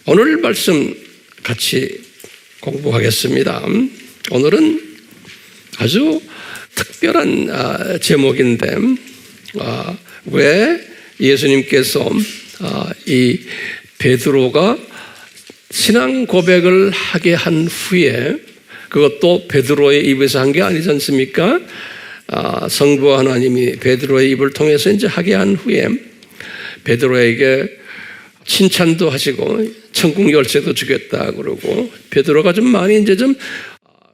오늘 말씀 같이 공부하겠습니다. 오늘은 아주 특별한 제목인데 왜 예수님께서 이 베드로가 신앙 고백을 하게 한 후에, 그것도 베드로의 입에서 한 게 아니지 않습니까? 성부 하나님이 베드로의 입을 통해서 이제 하게 한 후에 베드로에게 칭찬도 하시고 천국 열쇠도 주겠다 그러고, 베드로가 좀 많이 이제 좀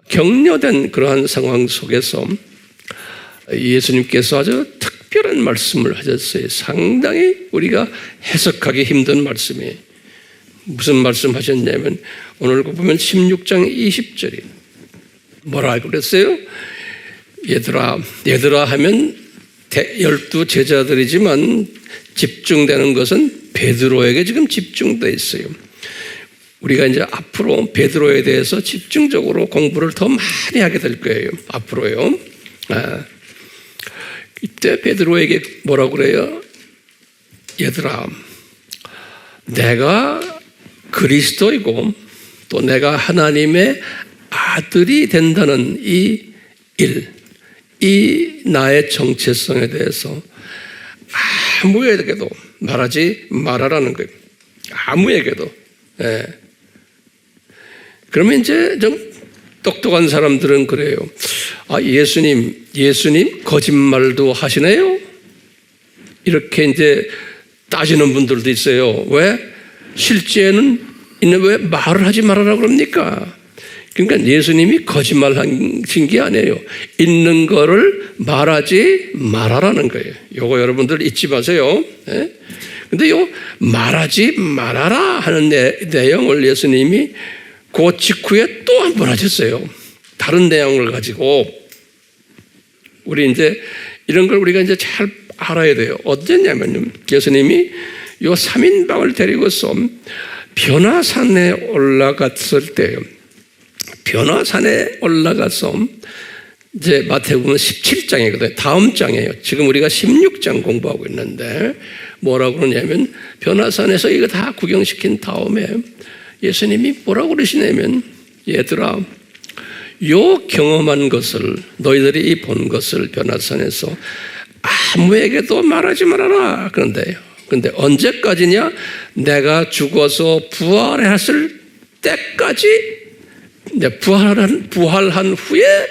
격려된 그러한 상황 속에서 예수님께서 아주 특별한 말씀을 하셨어요. 상당히 우리가 해석하기 힘든 말씀이 무슨 말씀 하셨냐면, 오늘 보면 16장 20절이 뭐라고 그랬어요? 얘들아 하면 12 제자들이지만 집중되는 것은 베드로에게 지금 집중되어 있어요. 우리가 이제 앞으로 베드로에 대해서 집중적으로 공부를 더 많이 하게 될 거예요. 앞으로요. 이때 베드로에게 뭐라고 그래요? 얘들아, 내가 그리스도이고 또 내가 하나님의 아들이 된다는 이 나의 정체성에 대해서 아무에게도 말하지 말아라는 거예요. 아무에게도. 그러면 이제 좀 똑똑한 사람들은 그래요. 예수님 거짓말도 하시네요? 이렇게 이제 따지는 분들도 있어요. 왜? 실제는 왜 말을 하지 말아라 그럽니까? 그러니까 예수님이 거짓말 하신 게 아니에요. 있는 거를 말하지 말아라는 거예요. 요거 여러분들 잊지 마세요. 근데 요 말하지 말아라 하는 내용을 예수님이 그 직후에 또 한 번 하셨어요. 다른 내용을 가지고. 우리 이제 이런 걸 우리가 이제 잘 알아야 돼요. 어땠냐면요, 예수님이 요 3인방을 데리고서 변화산에 올라갔을 때요. 변화산에 올라가서 이제 마태복음 17장이거든요. 다음 장이에요. 지금 우리가 16장 공부하고 있는데 뭐라고 그러냐면, 변화산에서 이거 다 구경시킨 다음에 예수님이 뭐라고 그러시냐면, 얘들아, 요 경험한 것을, 너희들이 본 것을 변화산에서 아무에게도 말하지 말아라. 그런데 언제까지냐? 내가 죽어서 부활했을 때까지, 부활한 후에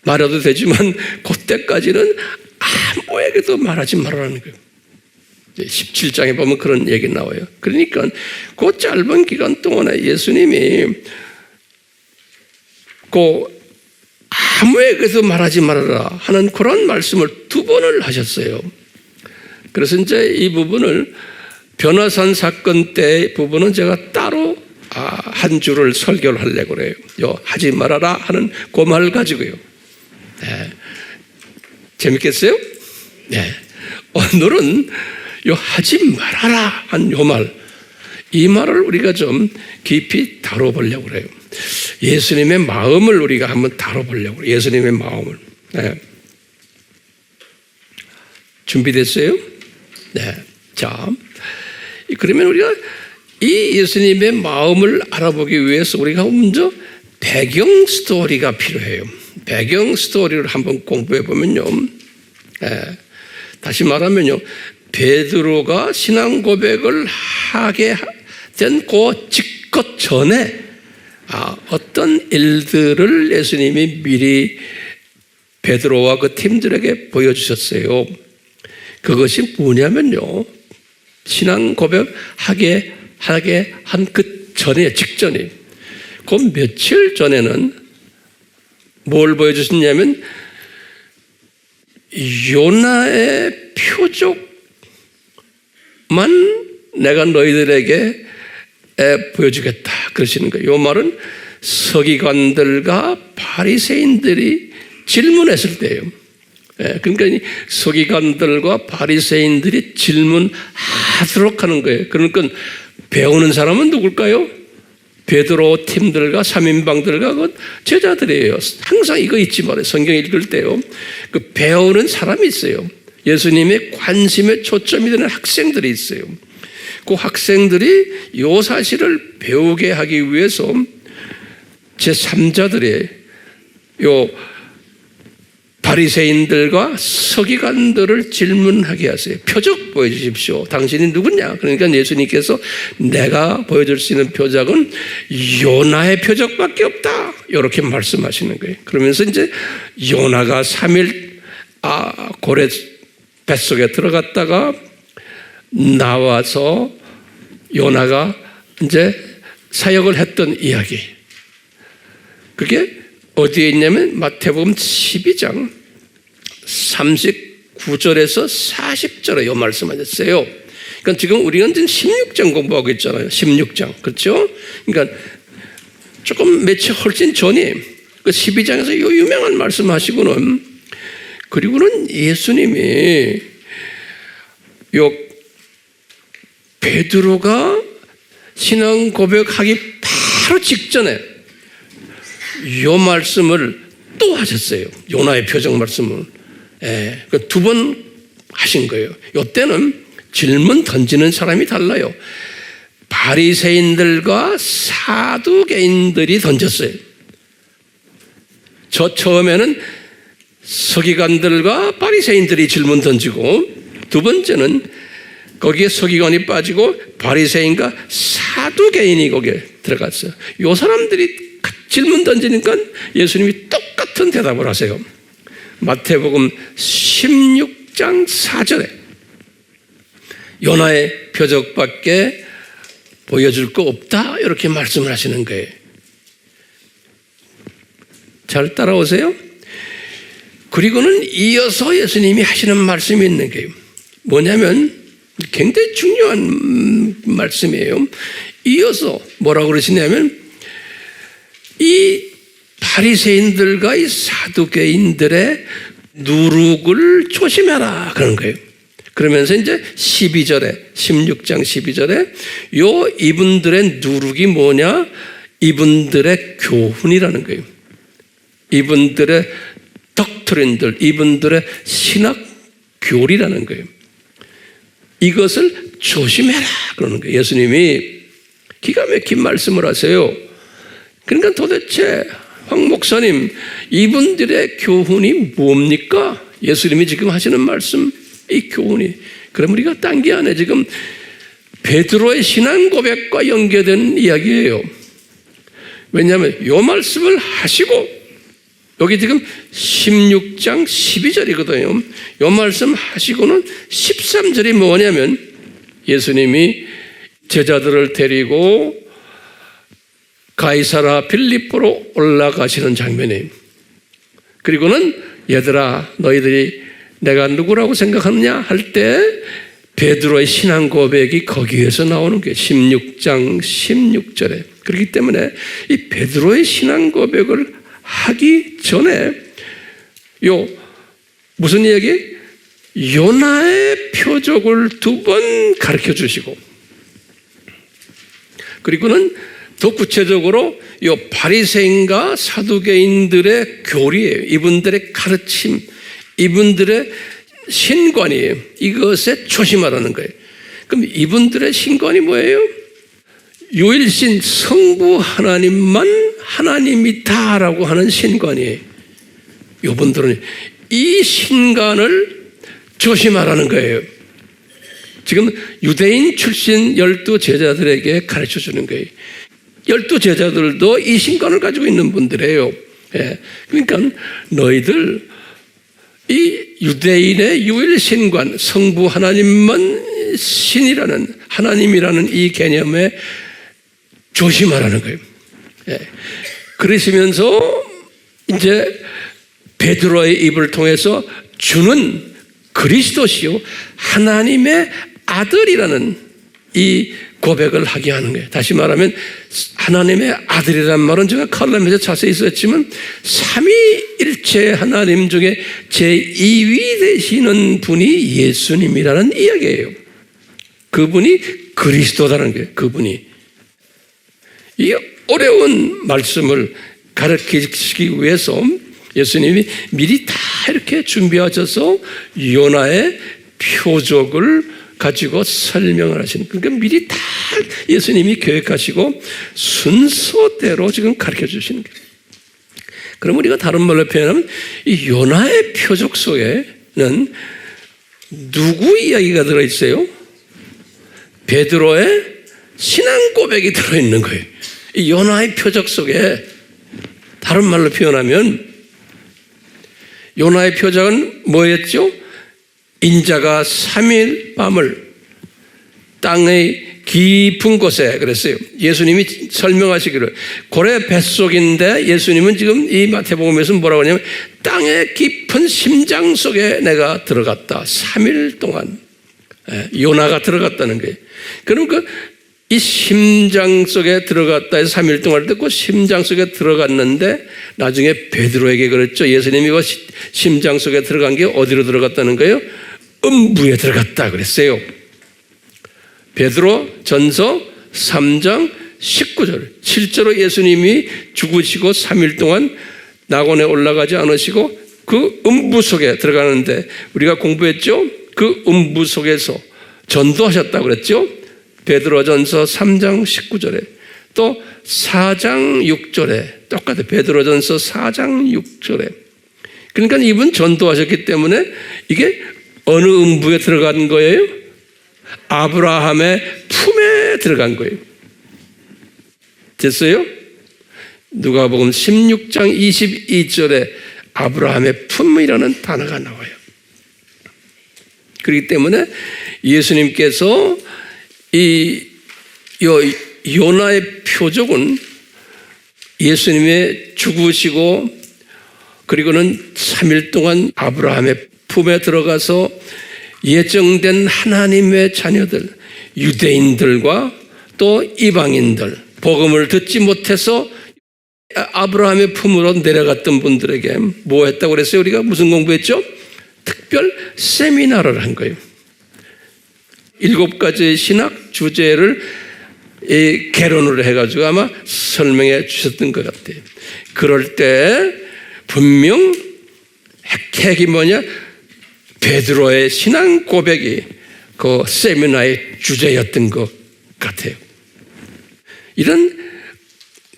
말해도 되지만 그때까지는 아무에게도 말하지 말라는 거예요. 17장에 보면 그런 얘기 나와요. 그러니까 그 짧은 기간 동안에 예수님이 아무에게도 말하지 말아라 하는 그런 말씀을 2번을 하셨어요. 그래서 이제 이 부분을, 변화산 사건 때 부분은 제가 따로 한 주를 설교를 하려고 그래요. 하지 말아라 하는 그 말 가지고요. 재밌겠어요? 오늘은 하지 말아라 한 요 말, 이 말을 우리가 좀 깊이 다뤄보려고 그래요. 예수님의 마음을 우리가 한번 다뤄보려고 그래요. 예수님의 마음을. 준비됐어요? 자, 그러면 우리가 이 예수님의 마음을 알아보기 위해서 우리가 먼저 배경 스토리가 필요해요. 배경 스토리를 한번 공부해 보면요. 다시 말하면요, 베드로가 신앙 고백을 하게 된 그 직것 전에 어떤 일들을 예수님이 미리 베드로와 그 팀들에게 보여주셨어요. 그것이 뭐냐면요, 신앙 고백하게 한 그 전에, 직전에, 그 며칠 전에는 뭘 보여주셨냐면, 요나의 표적만 내가 너희들에게 보여주겠다 그러시는 거예요. 이 말은 서기관들과 바리새인들이 질문했을 때예요. 그러니까 서기관들과 바리새인들이 질문하도록 하는 거예요. 그러니까 배우는 사람은 누굴까요? 베드로 팀들과 3인방들과 그 제자들이에요. 항상 이거 잊지 말아요. 성경 읽을 때요. 그 배우는 사람이 있어요. 예수님의 관심의 초점이 되는 학생들이 있어요. 그 학생들이 이 사실을 배우게 하기 위해서 제3자들의 요 바리새인들과 서기관들을 질문하게 하세요. 표적 보여주십시오. 당신이 누구냐? 그러니까 예수님께서 내가 보여줄 수 있는 표적은 요나의 표적밖에 없다. 이렇게 말씀하시는 거예요. 그러면서 이제 요나가 3일 고래 뱃속에 들어갔다가 나와서 요나가 이제 사역을 했던 이야기. 그게 어디에 있냐면 마태복음 12장 39절에서 40절에 이 말씀하셨어요. 그러니까 지금 우리는 지금 16장 공부하고 있잖아요. 16장. 그렇죠? 그러니까 조금 며칠 훨씬 전에 그 12장에서 이 유명한 말씀하시고는 그리고는 예수님이 요 베드로가 신앙 고백하기 바로 직전에 이 말씀을 또 하셨어요. 요나의 표적 말씀을. 두 번 하신 거예요. 이때는 질문 던지는 사람이 달라요. 바리새인들과 사두개인들이 던졌어요. 처음에는 서기관들과 바리새인들이 질문 던지고 두 번째는 거기에 서기관이 빠지고 바리새인과 사두개인이 거기에 들어갔어요. 이 사람들이 질문 던지니까 예수님이 똑같은 대답을 하세요. 마태복음 16장 4절에 요나의 표적밖에 보여줄 거 없다 이렇게 말씀을 하시는 거예요. 잘 따라오세요? 그리고는 이어서 예수님이 하시는 말씀이 있는 거예요. 뭐냐면 굉장히 중요한 말씀이에요. 이어서 뭐라고 그러시냐면 이 바리새인들과 이 사두개인들의 누룩을 조심해라 그런 거예요. 그러면서 이제 12절에 16장 12절에 요 이분들의 누룩이 뭐냐? 이분들의 교훈이라는 거예요. 이분들의 덕트린들, 이분들의 신학 교리라는 거예요. 이것을 조심해라 그러는 거예요. 예수님이 기가 막힌 말씀을 하세요. 그러니까 도대체 황 목사님 이분들의 교훈이 뭡니까? 예수님이 지금 하시는 말씀 이 교훈이 그럼 우리가 딴 게 아니에요. 지금 베드로의 신앙 고백과 연계된 이야기예요. 왜냐하면 이 말씀을 하시고 여기 지금 16장 12절이거든요. 이 말씀 하시고는 13절이 뭐냐면 예수님이 제자들을 데리고 가이사라 빌립보로 올라가시는 장면이에요. 그리고는 얘들아 너희들이 내가 누구라고 생각하느냐 할 때 베드로의 신앙 고백이 거기에서 나오는 게 16장 16절에 그렇기 때문에 이 베드로의 신앙 고백을 하기 전에 요 무슨 얘기? 요나의 표적을 2번 가르쳐 주시고 그리고는 더 구체적으로 요 바리새인과 사두개인들의 교리예요. 이분들의 가르침, 이분들의 신관이에요. 이것에 조심하라는 거예요. 그럼 이분들의 신관이 뭐예요? 유일신 성부 하나님만 하나님이다라고 하는 신관이에요. 이분들은 이 신관을 조심하라는 거예요. 지금 유대인 출신 12제자들에게 가르쳐 주는 거예요. 12제자들도 이 신관을 가지고 있는 분들이에요. 그러니까 너희들 이 유대인의 유일신관 성부 하나님만 신이라는 하나님이라는 이 개념에 조심하라는 거예요. 그러시면서 이제 베드로의 입을 통해서 주는 그리스도시요 하나님의 아들이라는 이 고백을 하게 하는 거예요. 다시 말하면 하나님의 아들이라는 말은 제가 칼럼에서 자세히 썼지만 삼위일체 하나님 중에 제2위 되시는 분이 예수님이라는 이야기예요. 그분이 그리스도라는 거예요. 그분이 이 어려운 말씀을 가르치기 위해서 예수님이 미리 다 이렇게 준비하셔서 요나의 표적을 가지고 설명을 하시는, 그러니까 미리 다 예수님이 계획하시고 순서대로 지금 가르쳐 주시는 거예요. 그럼 우리가 다른 말로 표현하면 이 요나의 표적 속에는 누구 이야기가 들어있어요? 베드로의 신앙 고백이 들어있는 거예요. 이 요나의 표적 속에, 다른 말로 표현하면 요나의 표적은 뭐였죠? 인자가 3일 밤을 땅의 깊은 곳에, 그랬어요. 예수님이 설명하시기를 고래 뱃속인데, 예수님은 지금 이 마태복음에서 뭐라고 하냐면 땅의 깊은 심장 속에 내가 들어갔다. 3일 동안 요나가 들어갔다는 거예요. 그럼 이 심장 속에 들어갔다 해서 3일 동안 듣고 심장 속에 들어갔는데, 나중에 베드로에게 그랬죠. 예수님이 그 심장 속에 들어간 게 어디로 들어갔다는 거예요? 음부에 들어갔다 그랬어요. 베드로 전서 3장 19절. 실제로 예수님이 죽으시고 3일 동안 낙원에 올라가지 않으시고 그 음부 속에 들어가는데, 우리가 공부했죠. 그 음부 속에서 전도하셨다고 그랬죠. 베드로전서 3장 19절에, 또 4장 6절에 똑같아요. 베드로전서 4장 6절에. 그러니까 이분 전도하셨기 때문에 이게 어느 음부에 들어간 거예요? 아브라함의 품에 들어간 거예요. 됐어요? 누가복음 16장 22절에 아브라함의 품이라는 단어가 나와요. 그렇기 때문에 예수님께서 이 요나의 표적은 예수님의 죽으시고 그리고는 3일 동안 아브라함의 품에 들어가서 예정된 하나님의 자녀들, 유대인들과 또 이방인들, 복음을 듣지 못해서 아브라함의 품으로 내려갔던 분들에게 뭐 했다고 그랬어요? 우리가 무슨 공부했죠? 특별 세미나를 한 거예요. 7가지의 신학 주제를 개론을 해가지고 아마 설명해 주셨던 것 같아요. 그럴 때 분명 핵이 뭐냐? 베드로의 신앙 고백이 그 세미나의 주제였던 것 같아요. 이런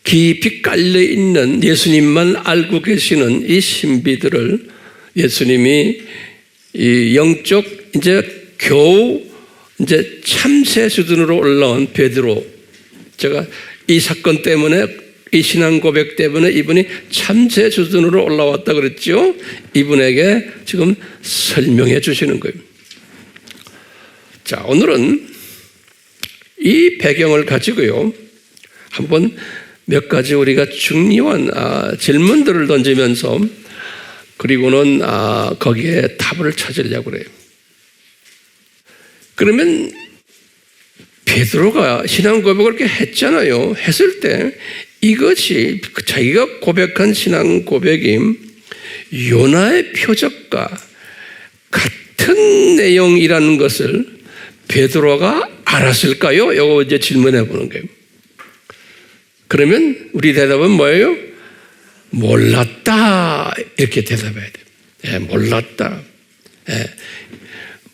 깊이 깔려있는, 예수님만 알고 계시는 이 신비들을 예수님이 이 영적 겨우 참새 수준으로 올라온 베드로, 제가 이 사건 때문에, 이 신앙 고백 때문에 이분이 참새 수준으로 올라왔다 그랬죠. 이분에게 지금 설명해 주시는 거예요. 자, 오늘은 이 배경을 가지고요, 한번 몇 가지 우리가 중요한 질문들을 던지면서, 그리고는 거기에 답을 찾으려고 그래요. 그러면 베드로가 신앙 고백을 그렇게 했잖아요. 했을 때 이것이 자기가 고백한 신앙 고백이 요나의 표적과 같은 내용이라는 것을 베드로가 알았을까요? 이거 이제 질문해 보는 거예요. 그러면 우리 대답은 뭐예요? 몰랐다, 이렇게 대답해야 돼요. 몰랐다.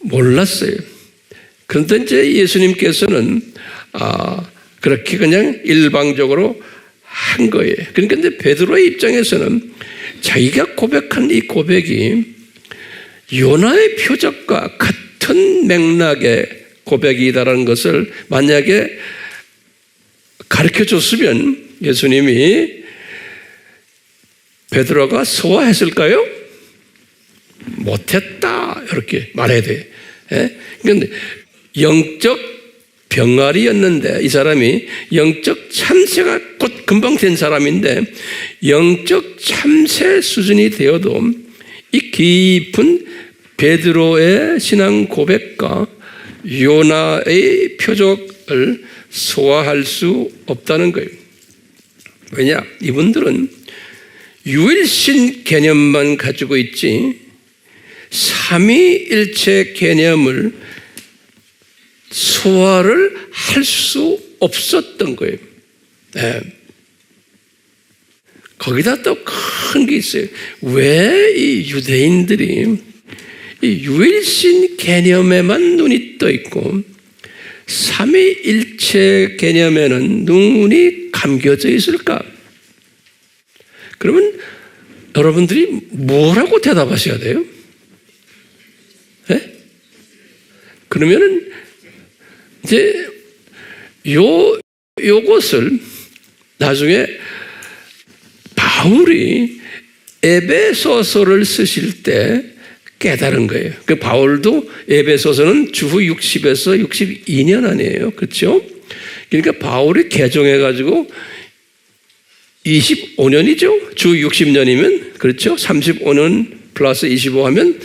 몰랐어요. 그런데 이제 예수님께서는 그렇게 그냥 일방적으로 한 거예요. 그러니까 이제 베드로의 입장에서는 자기가 고백한 이 고백이 요나의 표적과 같은 맥락의 고백이다라는 것을 만약에 가르쳐 줬으면 예수님이 베드로가 소화했을까요? 못했다, 이렇게 말해야 돼요. 그런데 영적 병아리였는데, 이 사람이 영적 참새가 곧 금방 된 사람인데, 영적 참새 수준이 되어도 이 깊은 베드로의 신앙 고백과 요나의 표적을 소화할 수 없다는 거예요. 왜냐? 이분들은 유일신 개념만 가지고 있지 삼위일체 개념을 소화를 할 수 없었던 거예요. 거기다 또 큰 게 있어요. 왜 이 유대인들이 이 유일신 개념에만 눈이 떠 있고 삼위일체 개념에는 눈이 감겨져 있을까? 그러면 여러분들이 뭐라고 대답하셔야 돼요? 네? 그러면은 이제 요것을 나중에 바울이 에베소서를 쓰실 때 깨달은 거예요. 그 바울도 에베소서는 주후 60에서 62년 아니에요. 그렇죠? 그러니까 바울이 개종해가지고 25년이죠. 주 60년이면 그렇죠. 35년 플러스 25 하면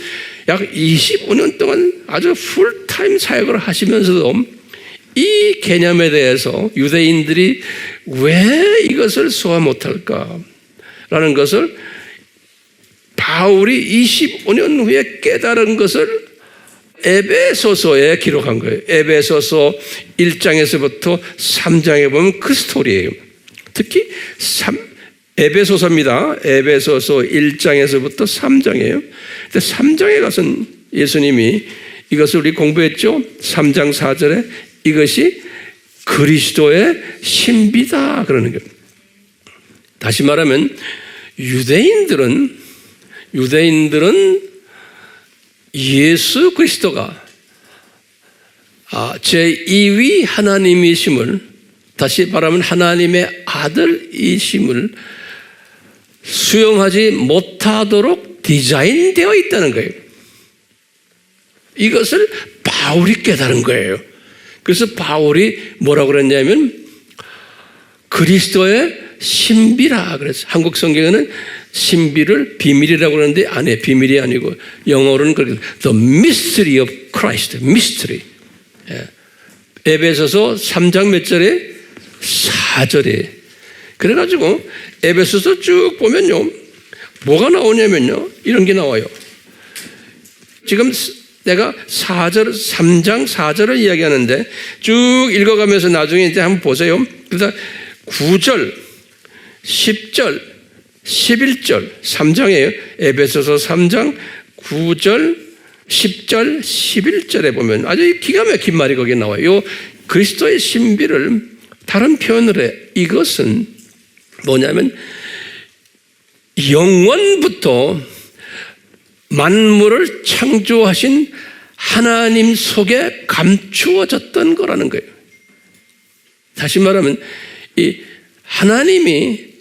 약 25년 동안 아주 풀타임 사역을 하시면서도 이 개념에 대해서 유대인들이 왜 이것을 소화 못할까라는 것을 바울이 25년 후에 깨달은 것을 에베소서에 기록한 거예요. 에베소서 1장에서부터 3장에 보면 그 스토리예요. 특히 에베소서입니다. 에베소서 1장에서부터 3장이에요. 근데 3장에 가서는 예수님이 이것을 우리 공부했죠. 3장 4절에 이것이 그리스도의 신비다 그러는 거예요. 다시 말하면 유대인들은 예수 그리스도가 제2위 하나님이심을, 다시 말하면 하나님의 아들이심을 수용하지 못하도록 디자인되어 있다는 거예요. 이것을 바울이 깨달은 거예요. 그래서 바울이 뭐라고 그랬냐면 그리스도의 신비라 그랬어요. 한국 성경에는 신비를 비밀이라고 그러는데 아니에요. 비밀이 아니고 영어로는 그렇게 The mystery of Christ, mystery. 에베소서 3장 몇 절에? 4절에. 그래가지고 에베소서 쭉 보면요, 뭐가 나오냐면요, 이런 게 나와요. 지금 내가 3장 4절을 이야기하는데 쭉 읽어가면서 나중에 이제 한번 보세요. 그래서 9절, 10절, 11절, 3장이에요. 에베소서 3장 9절, 10절, 11절에 보면 아주 기가 막힌 말이 거기에 나와요. 그리스도의 신비를 다른 표현을 해. 이것은 뭐냐면 영원부터 만물을 창조하신 하나님 속에 감추어졌던 거라는 거예요. 다시 말하면 이 하나님이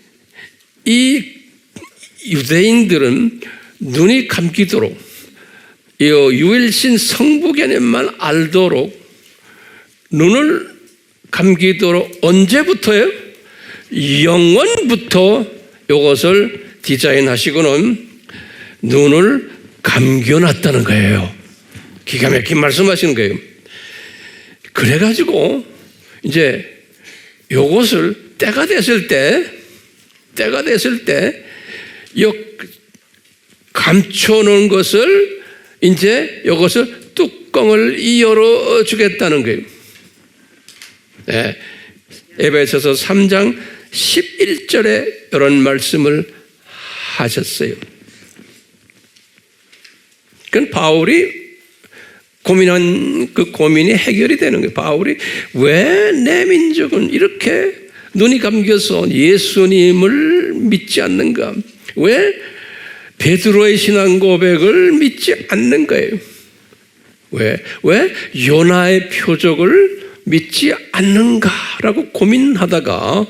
이 유대인들은 눈이 감기도록 이 유일신 성부 개념만 알도록 눈을 감기도록 언제부터요? 영원부터 이것을 디자인하시고는 눈을 감겨놨다는 거예요. 기가 막힌 말씀하시는 거예요. 그래가지고 이제 이것을 때가 됐을 때 이 감춰놓은 것을 이제 이것을 뚜껑을 열어주겠다는 거예요. 네. 에베소서 3장 11절에 이런 말씀을 하셨어요. 그건 바울이 고민한 그 고민이 해결이 되는 거예요. 바울이 왜 내 민족은 이렇게 눈이 감겨서 예수님을 믿지 않는가? 왜 베드로의 신앙 고백을 믿지 않는 거예요? 왜 요나의 표적을 믿지 않는가라고 고민하다가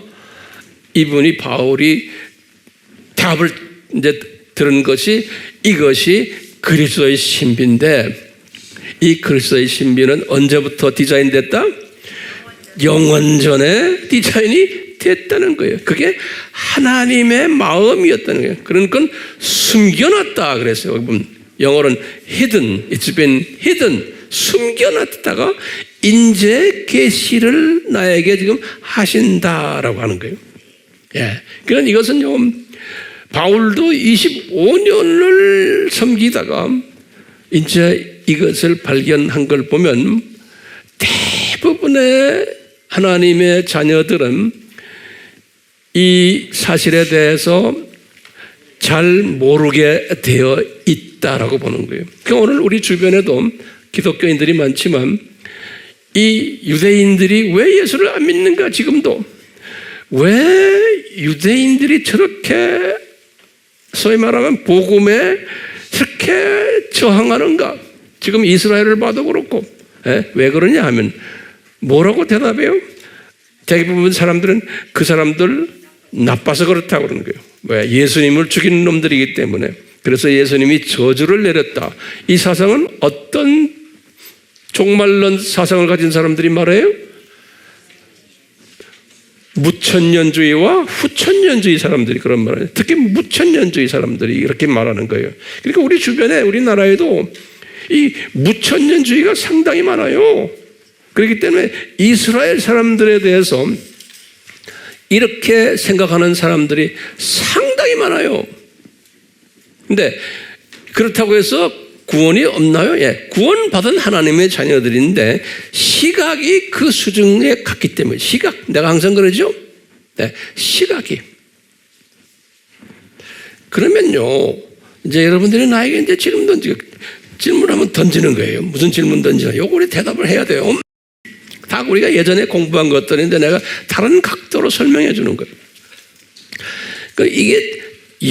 이분이 바울이 답을 이제 들은 것이 이것이 그리스도의 신비인데 이 그리스도의 신비는 언제부터 디자인됐다? 영원전에 디자인이 됐다는 거예요. 그게 하나님의 마음이었다는 거예요. 그러니까 숨겨놨다 그랬어요. 영어로는 hidden, it's been hidden, 숨겨놨다가 인제 계시를 나에게 지금 하신다라고 하는 거예요. 예. 그러니까 이것은요, 바울도 25년을 섬기다가 이제 이것을 발견한 걸 보면 대부분의 하나님의 자녀들은 이 사실에 대해서 잘 모르게 되어 있다라고 보는 거예요. 그러니까 오늘 우리 주변에도 기독교인들이 많지만 이 유대인들이 왜 예수를 안 믿는가, 지금도. 왜 유대인들이 저렇게 소위 말하면 복음에 저렇게 저항하는가? 지금 이스라엘을 봐도 그렇고. 왜 그러냐 하면 뭐라고 대답해요? 대부분 사람들은 그 사람들 나빠서 그렇다고 그러는 거예요. 왜? 예수님을 죽이는 놈들이기 때문에. 그래서 예수님이 저주를 내렸다. 이 사상은 어떤 종말론 사상을 가진 사람들이 말해요? 무천년주의와 후천년주의 사람들이 그런 말을 해요. 특히 무천년주의 사람들이 이렇게 말하는 거예요. 그러니까 우리 주변에, 우리나라에도 이 무천년주의가 상당히 많아요. 그렇기 때문에 이스라엘 사람들에 대해서 이렇게 생각하는 사람들이 상당히 많아요. 근데 그렇다고 해서 구원이 없나요? 예, 구원받은 하나님의 자녀들인데 시각이 그 수준에 갔기 때문에. 시각, 내가 항상 그러죠? 네, 시각이. 그러면요, 이제 여러분들이 나에게 이제 질문 한번 던지는 거예요. 무슨 질문 던지나? 요거에 대답을 해야 돼요. 다 우리가 예전에 공부한 것들인데 내가 다른 각도로 설명해 주는 거예요. 그러니까 이게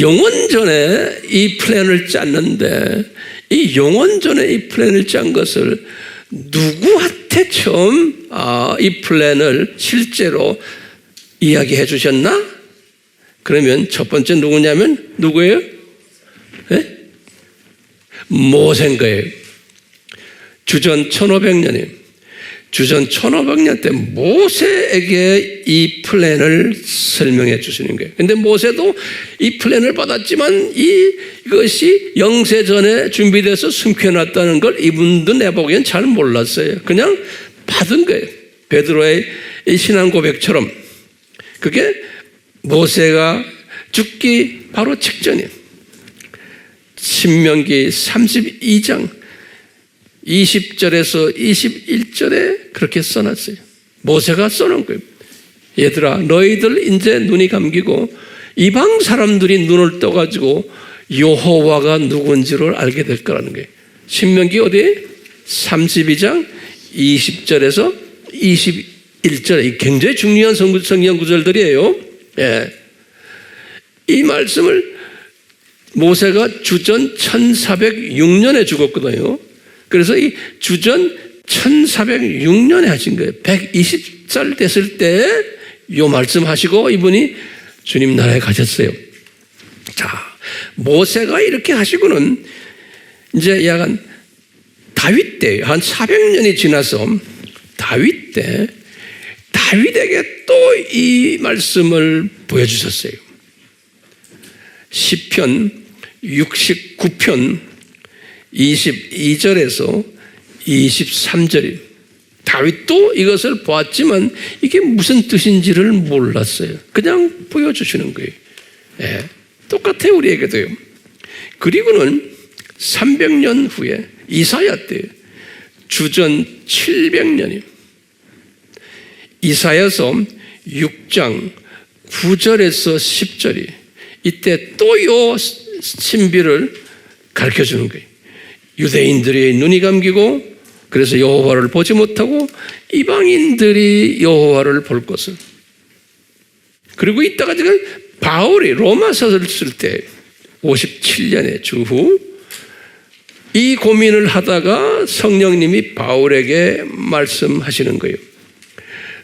영원전에 이 플랜을 짰는데, 이 영원전에 이 플랜을 짠 것을 누구한테 처음 이 플랜을 실제로 이야기해 주셨나? 그러면 첫 번째 누구냐면 누구예요? 네? 모세인 거예요. 주전 1500년이에요. 주전 1500년 때 모세에게 이 플랜을 설명해 주시는 거예요. 근데 모세도 이 플랜을 받았지만 이것이 영세전에 준비돼서 숨겨놨다는 걸 이분도 내보기엔 잘 몰랐어요. 그냥 받은 거예요. 베드로의 이 신앙 고백처럼. 그게 모세가 죽기 바로 직전이에요. 신명기 32장 20절에서 21절에 그렇게 써놨어요. 모세가 써놓은 거예요. 얘들아, 너희들 이제 눈이 감기고 이방 사람들이 눈을 떠가지고 여호와가 누군지를 알게 될 거라는 거예요. 신명기 어디에? 32장 20절에서 21절. 굉장히 중요한 성경 구절들이에요. 예. 이 말씀을 모세가 주전 1406년에 죽었거든요. 그래서 이 주전 1406년에 하신 거예요. 120살 됐을 때 이 말씀 하시고 이분이 주님 나라에 가셨어요. 자, 모세가 이렇게 하시고는 이제 약간 다윗 때, 한 400년이 지나서 다윗 때 다윗에게 또 이 말씀을 보여주셨어요. 시편 69편 22절에서 23절이 다윗도 이것을 보았지만 이게 무슨 뜻인지를 몰랐어요. 그냥 보여주시는 거예요. 예, 똑같아요, 우리에게도요. 그리고는 300년 후에 이사야 때 주전 700년이 이사야서 6장 9절에서 10절이 이때 또 요 신비를 가르쳐주는 거예요. 유대인들의 눈이 감기고 그래서 여호와를 보지 못하고 이방인들이 여호와를 볼 것을. 그리고 이따가 지금 바울이 로마서를 쓸 때 57년의 주후 이 고민을 하다가 성령님이 바울에게 말씀하시는 거예요.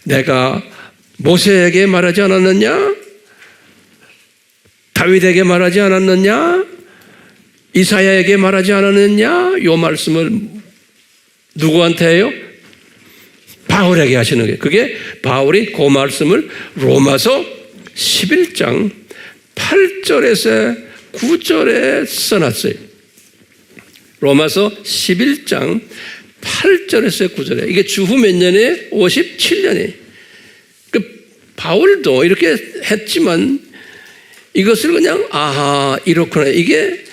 내가 모세에게 말하지 않았느냐? 다윗에게 말하지 않았느냐? 이사야에게 말하지 않았느냐? 이 말씀을 누구한테 해요? 바울에게 하시는 거예요. 그게 바울이 그 말씀을 로마서 11장 8절에서 9절에 써놨어요. 로마서 11장 8절에서 9절에. 이게 주후 몇 년에? 57년에. 바울도 이렇게 했지만 이것을 그냥 아하 이렇구나. 이게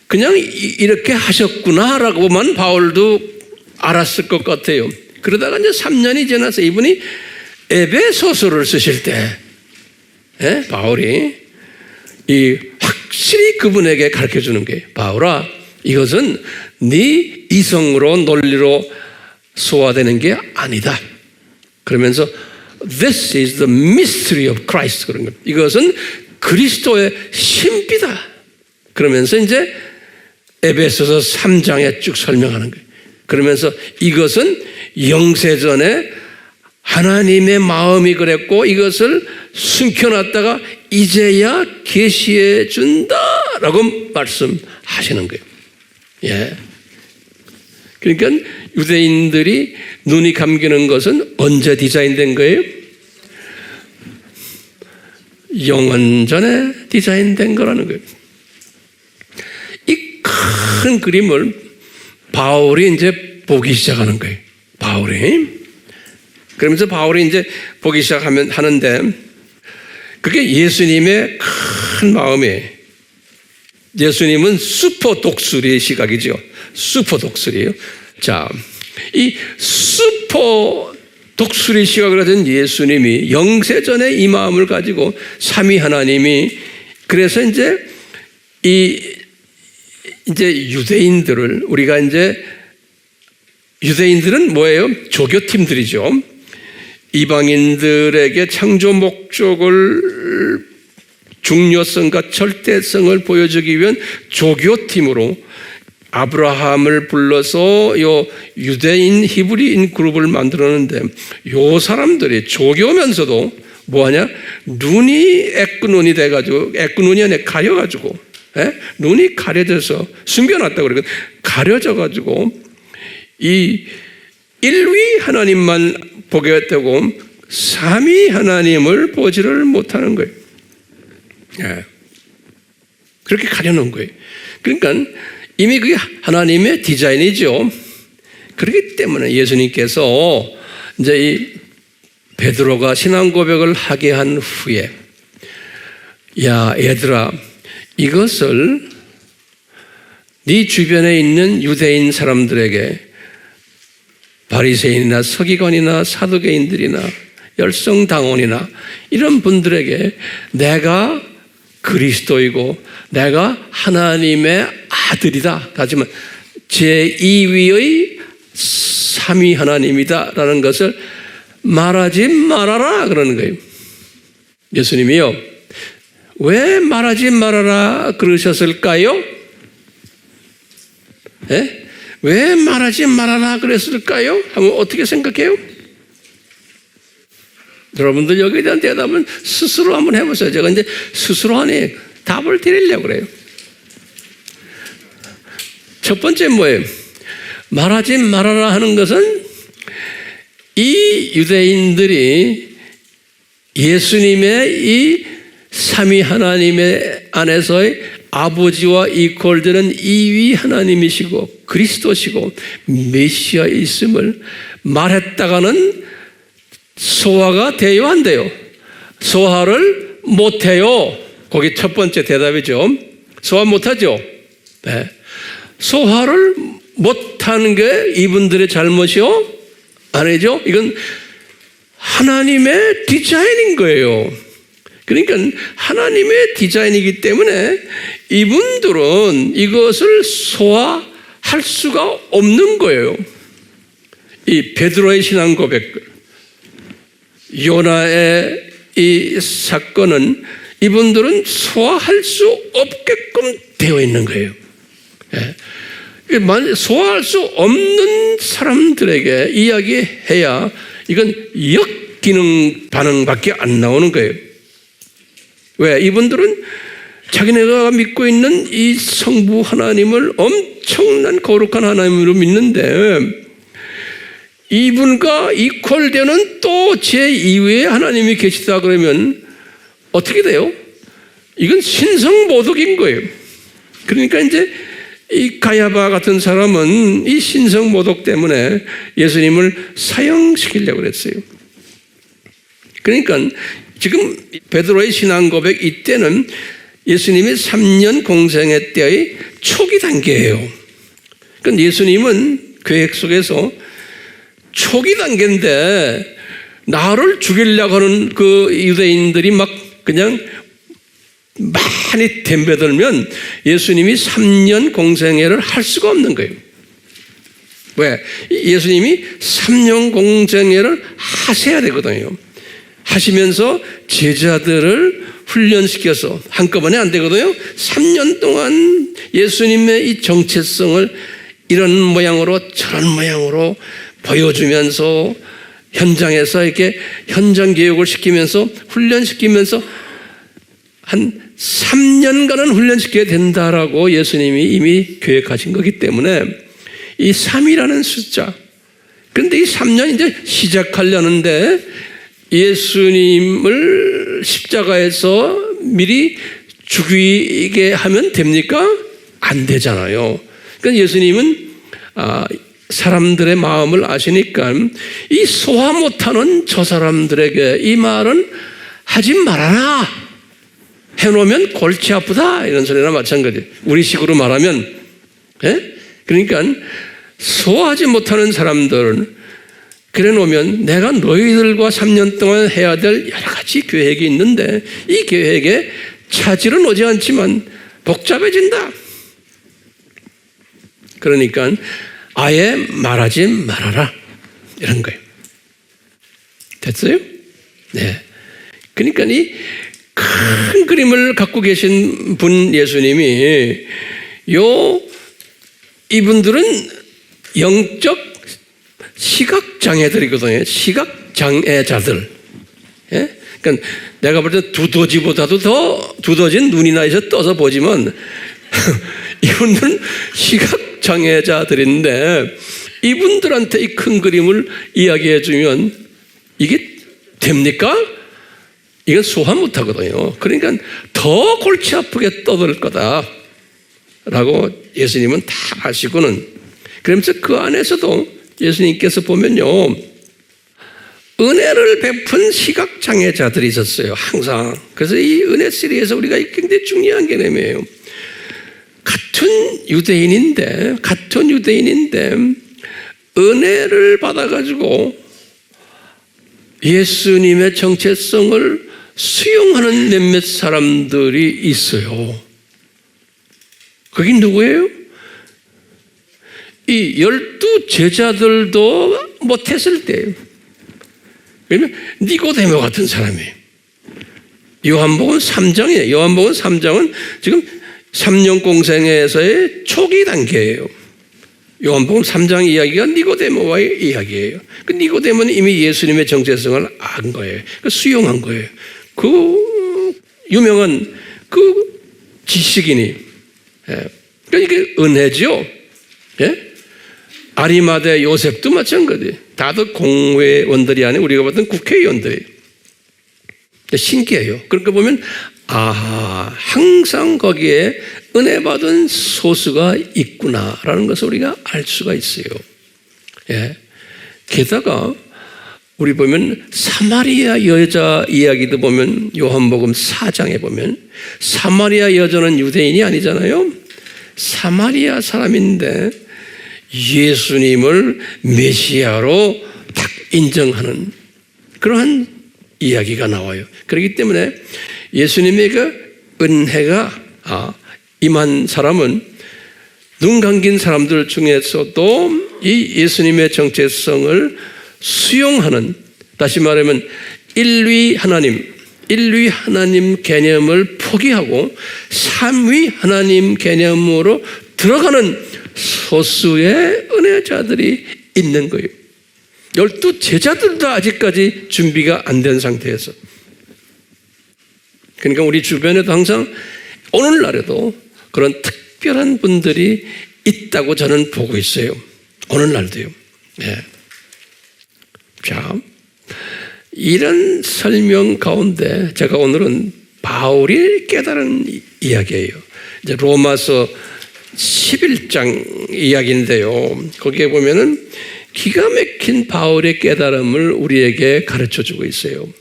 그냥 이렇게 하셨구나라고만 바울도 알았을 것 같아요. 그러다가 이제 3년이 지나서 이분이 에베소서를 쓰실 때 바울이 이 확실히 그분에게 가르쳐주는 거예요. 바울아, 이것은 네 이성으로 논리로 소화되는 게 아니다. 그러면서 This is the mystery of Christ. 그런 것. 이것은 그리스도의 신비다. 그러면서 이제 에베소서 3장에 쭉 설명하는 거예요. 그러면서 이것은 영세전에 하나님의 마음이 그랬고 이것을 숨겨놨다가 이제야 계시해 준다라고 말씀하시는 거예요. 예. 그러니까 유대인들이 눈이 감기는 것은 언제 디자인된 거예요? 영원 전에 디자인된 거라는 거예요. 이 큰 그림을 바울이 이제 보기 시작하는 거예요. 바울이. 그러면서 바울이 이제 보기 하는데 그게 예수님의 큰 마음이에요. 예수님은 슈퍼 독수리의 시각이죠. 슈퍼 독수리예요. 자, 이 슈퍼 독수리 시각을 가진 예수님이 영세전에 이 마음을 가지고 삼위 하나님이 그래서 이제 유대인들을 우리가 이제 유대인들은 뭐예요? 조교팀들이죠. 이방인들에게 창조 목적을 중요성과 절대성을 보여주기 위한 조교팀으로 아브라함을 불러서 요 유대인 히브리인 그룹을 만들었는데 요 사람들이 조교면서도 뭐하냐? 눈이 애꾸눈이 돼가지고 애꾸눈이 아니라 가려가지고 눈이 가려져서 숨겨놨다고 그러거든. 가려져가지고 이 일위 하나님만 보게 되고 삼위 하나님을 보지를 못하는 거예요. 예. 그렇게 가려놓은 거예요. 그러니까 이미 그게 하나님의 디자인이죠. 그렇기 때문에 예수님께서 이제 이 베드로가 신앙 고백을 하게 한 후에 야 얘들아 이것을 네 주변에 있는 유대인 사람들에게 바리새인이나 서기관이나 사두개인들이나 열성당원이나 이런 분들에게 내가 그리스도이고 내가 하나님의 아들이다. 하지만 제2위의 삼위 하나님이다라는 것을 말하지 말아라 그러는 거예요. 예수님이요. 왜 말하지 말아라 그러셨을까요? 네? 왜 말하지 말아라 그랬을까요? 한번 어떻게 생각해요? 여러분들 여기에 대한 대답은 스스로 한번 해보세요. 제가 이제 스스로 하니 답을 드리려고 그래요. 첫 번째 뭐예요? 말하지 말아라 하는 것은 이 유대인들이 예수님의 이 삼위 하나님의 안에서의 아버지와 이퀄되는 이위 하나님이시고 그리스도시고 메시아이심을 말했다가는 소화가 돼요 안 돼요? 소화를 못해요. 거기 첫 번째 대답이죠. 소화 못하죠. 네. 소화를 못하는 게 이분들의 잘못이요? 아니죠. 이건 하나님의 디자인인 거예요. 그러니까 하나님의 디자인이기 때문에 이분들은 이것을 소화할 수가 없는 거예요. 이 베드로의 신앙 고백, 요나의 이 사건은 이분들은 소화할 수 없게끔 되어 있는 거예요. 소화할 수 없는 사람들에게 이야기해야 이건 역기능 반응밖에 안 나오는 거예요. 왜? 이분들은 자기네가 믿고 있는 이 성부 하나님을 엄청난 거룩한 하나님으로 믿는데 이분과 이퀄되는 또 제2위의 하나님이 계시다 그러면 어떻게 돼요? 이건 신성모독인 거예요. 그러니까 이제 이 가야바 같은 사람은 이 신성모독 때문에 예수님을 사형시키려고 그랬어요. 그러니까 지금 베드로의 신앙 고백 이때는 예수님이 3년 공생애 때의 초기 단계예요. 그러니까 예수님은 계획 속에서 초기 단계인데 나를 죽이려고 하는 그 유대인들이 막 그냥 많이 덤벼들면 예수님이 3년 공생애를 할 수가 없는 거예요. 왜? 예수님이 3년 공생애를 하셔야 되거든요. 하시면서 제자들을 훈련시켜서 한꺼번에 안 되거든요. 3년 동안 예수님의 이 정체성을 이런 모양으로 저런 모양으로 보여주면서 현장에서 이렇게 현장 교육을 시키면서 훈련시키면서 한 3년간은 훈련시켜야 된다라고 예수님이 이미 계획하신 거기 때문에 이 3이라는 숫자. 그런데 이 3년 이제 시작하려는데 예수님을 십자가에서 미리 죽이게 하면 됩니까? 안 되잖아요. 그러니까 예수님은 사람들의 마음을 아시니까 이 소화 못하는 저 사람들에게 이 말은 하지 말아라. 해놓으면 골치 아프다. 이런 소리나 마찬가지. 우리 식으로 말하면, 예? 그러니까 소화하지 못하는 사람들은 그래 놓으면 내가 너희들과 3년 동안 해야 될 여러 가지 계획이 있는데 이 계획에 차질은 오지 않지만 복잡해진다. 그러니까 아예 말하지 말아라. 이런 거예요. 됐어요? 네. 그러니까 이 큰 그림을 갖고 계신 분 예수님이 이분들은 영적 시각장애들이거든요. 시각장애자들. 예? 그러니까 내가 볼 때 두더지보다도 더 두더지는 눈이나 해서 떠서 보지만 이분들은 시각장애자들인데 이분들한테 이 큰 그림을 이야기해 주면 이게 됩니까? 이건 소화 못 하거든요. 그러니까 더 골치 아프게 떠들 거다라고 예수님은 다 아시고는 그러면서 그 안에서도 예수님께서 보면요. 은혜를 베푼 시각장애자들이 있었어요. 항상. 그래서 이 은혜 시리에서 우리가 굉장히 중요한 개념이에요. 같은 유대인인데 은혜를 받아가지고 예수님의 정체성을 수용하는 몇몇 사람들이 있어요. 그게 누구예요? 이 12 제자들도 못했을 때예요. 왜냐면 니고데모 같은 사람이에요. 요한복음 3장이에요. 요한복음 3장은 지금 3년 공생에서의 초기 단계예요. 요한복음 3장 이야기가 니고데모와의 이야기예요. 그 니고데모는 이미 예수님의 정체성을 안 거예요. 수용한 거예요. 그 유명한 그 지식인이 그러니까 이게 은혜죠. 예? 아리마대 요셉도 마찬가지. 다들 공회원들이 아니고 우리가 봤던 국회의원들이에요. 신기해요. 그러니까 보면 항상 거기에 은혜 받은 소수가 있구나라는 것을 우리가 알 수가 있어요. 예. 게다가 우리 보면 사마리아 여자 이야기도 보면 요한복음 4장에 보면 사마리아 여자는 유대인이 아니잖아요. 사마리아 사람인데 예수님을 메시아로 딱 인정하는 그러한 이야기가 나와요. 그렇기 때문에 예수님의 그 은혜가 임한 사람은 눈 감긴 사람들 중에서도 이 예수님의 정체성을 수용하는, 다시 말하면 일위 하나님 개념을 포기하고 삼위 하나님 개념으로 들어가는 소수의 은혜자들이 있는 거예요. 12 제자들도 아직까지 준비가 안 된 상태에서. 그러니까 우리 주변에도 항상 오늘날에도 그런 특별한 분들이 있다고 저는 보고 있어요. 오늘날도요. 네. 자, 이런 설명 가운데 제가 오늘은 바울이 깨달은 이야기예요. 이제 로마서 11장 이야기인데요. 거기에 보면은 기가 막힌 바울의 깨달음을 우리에게 가르쳐 주고 있어요.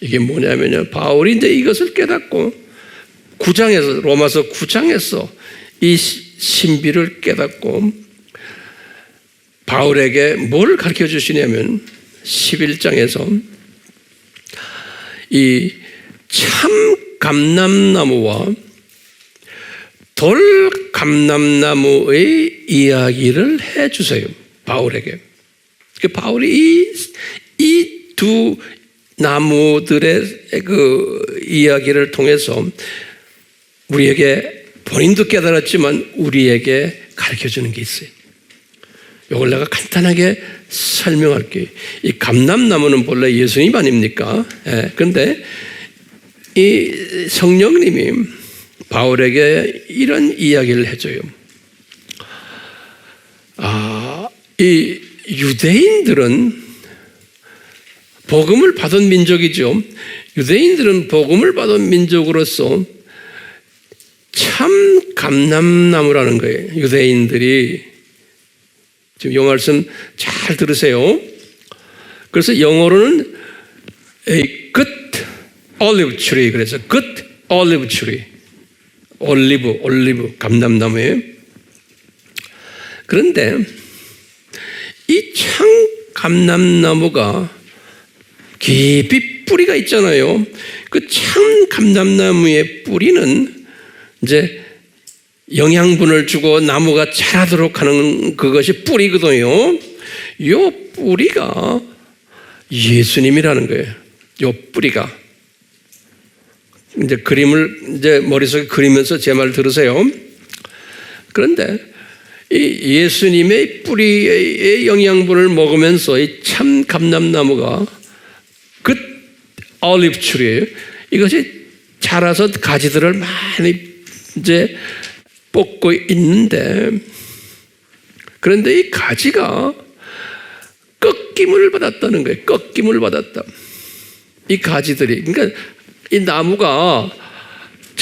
이게 뭐냐면요. 바울이 이제 이것을 깨닫고 9장에서, 로마서 9장에서 이 신비를 깨닫고 바울에게 뭘 가르쳐 주시냐면 11장에서 이 참 감람나무와 돌 감람나무의 이야기를 해주세요. 바울에게. 바울이 이 두 나무들의 그 이야기를 통해서 우리에게 본인도 깨달았지만 우리에게 가르쳐주는 게 있어요. 이걸 내가 간단하게 설명할게요. 이 감람나무는 본래 예수님 아닙니까? 그런데 이 성령님이 바울에게 이런 이야기를 해줘요. 이 유대인들은 복음을 받은 민족이죠. 유대인들은 복음을 받은 민족으로서 참 감람나무라는 거예요. 유대인들이. 지금 이 말씀 잘 들으세요. 그래서 영어로는 a good olive tree, 그래서 good olive tree, 올리브 감람나무예요. 그런데 이 참 감람나무가 깊이 뿌리가 있잖아요. 그 참 감람나무의 뿌리는 이제 영양분을 주고 나무가 자라도록 하는 그것이 뿌리거든요. 이 뿌리가 예수님이라는 거예요. 이 뿌리가. 이제 그림을 이제 머릿속에 그리면서 제 말 들으세요. 그런데 이 예수님의 뿌리의 영양분을 먹으면서 이 참 감람나무가 그 올리브 트리예요. 이것이 자라서 가지들을 많이 이제 뽑고 있는데, 그런데 이 가지가 꺾임을 받았다는 거예요. 꺾임을 받았다. 이 가지들이, 그러니까 이 나무가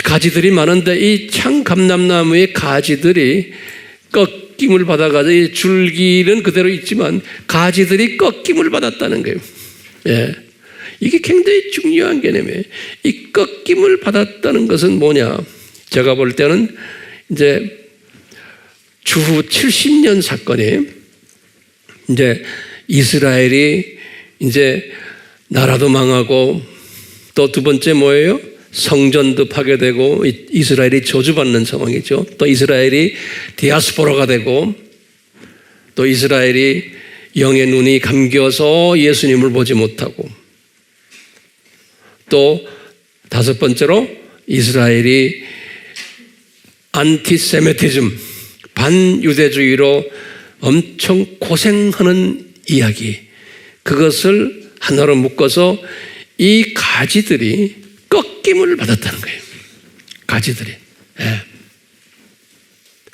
가지들이 많은데 이 참 감람나무의 가지들이 꺾임을 받아가지고 이 줄기는 그대로 있지만 가지들이 꺾임을 받았다는 거예요. 예. 이게 굉장히 중요한 개념이에요. 이 꺾임을 받았다는 것은 뭐냐? 제가 볼 때는 이제 주후 70년 사건이 이제 이스라엘이 이제 나라도 망하고 또 두 번째 뭐예요? 성전도 파괴되고 이스라엘이 저주받는 상황이죠. 또 이스라엘이 디아스포라가 되고 또 이스라엘이 영의 눈이 감겨서 예수님을 보지 못하고 또 다섯 번째로 이스라엘이 안티세미티즘, 반유대주의로 엄청 고생하는 이야기, 그것을 하나로 묶어서 이 가지들이 꺾임을 받았다는 거예요. 가지들이. 예.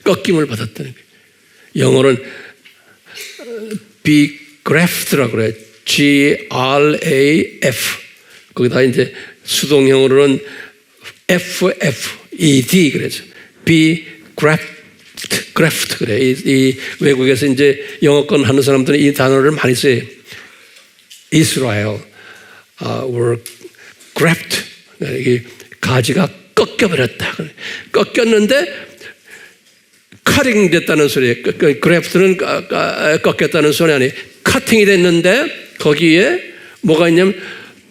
꺾임을 받았다는 거예요. 영어로는 be grafted라고 그래요. G-R-A-F. 거기다 이제 수동형으로는 F-F-E-D 그래서 be graft 그래. 이 외국에서 이제 영어권 하는 사람들은 이 단어를 많이 써요. Israel were graft. 이 가지가 꺾여버렸다. 꺾였는데 cutting 됐다는 소리예요. graft는 꺾였다는 소리 아니에요. cutting이 됐는데 거기에 뭐가 있냐면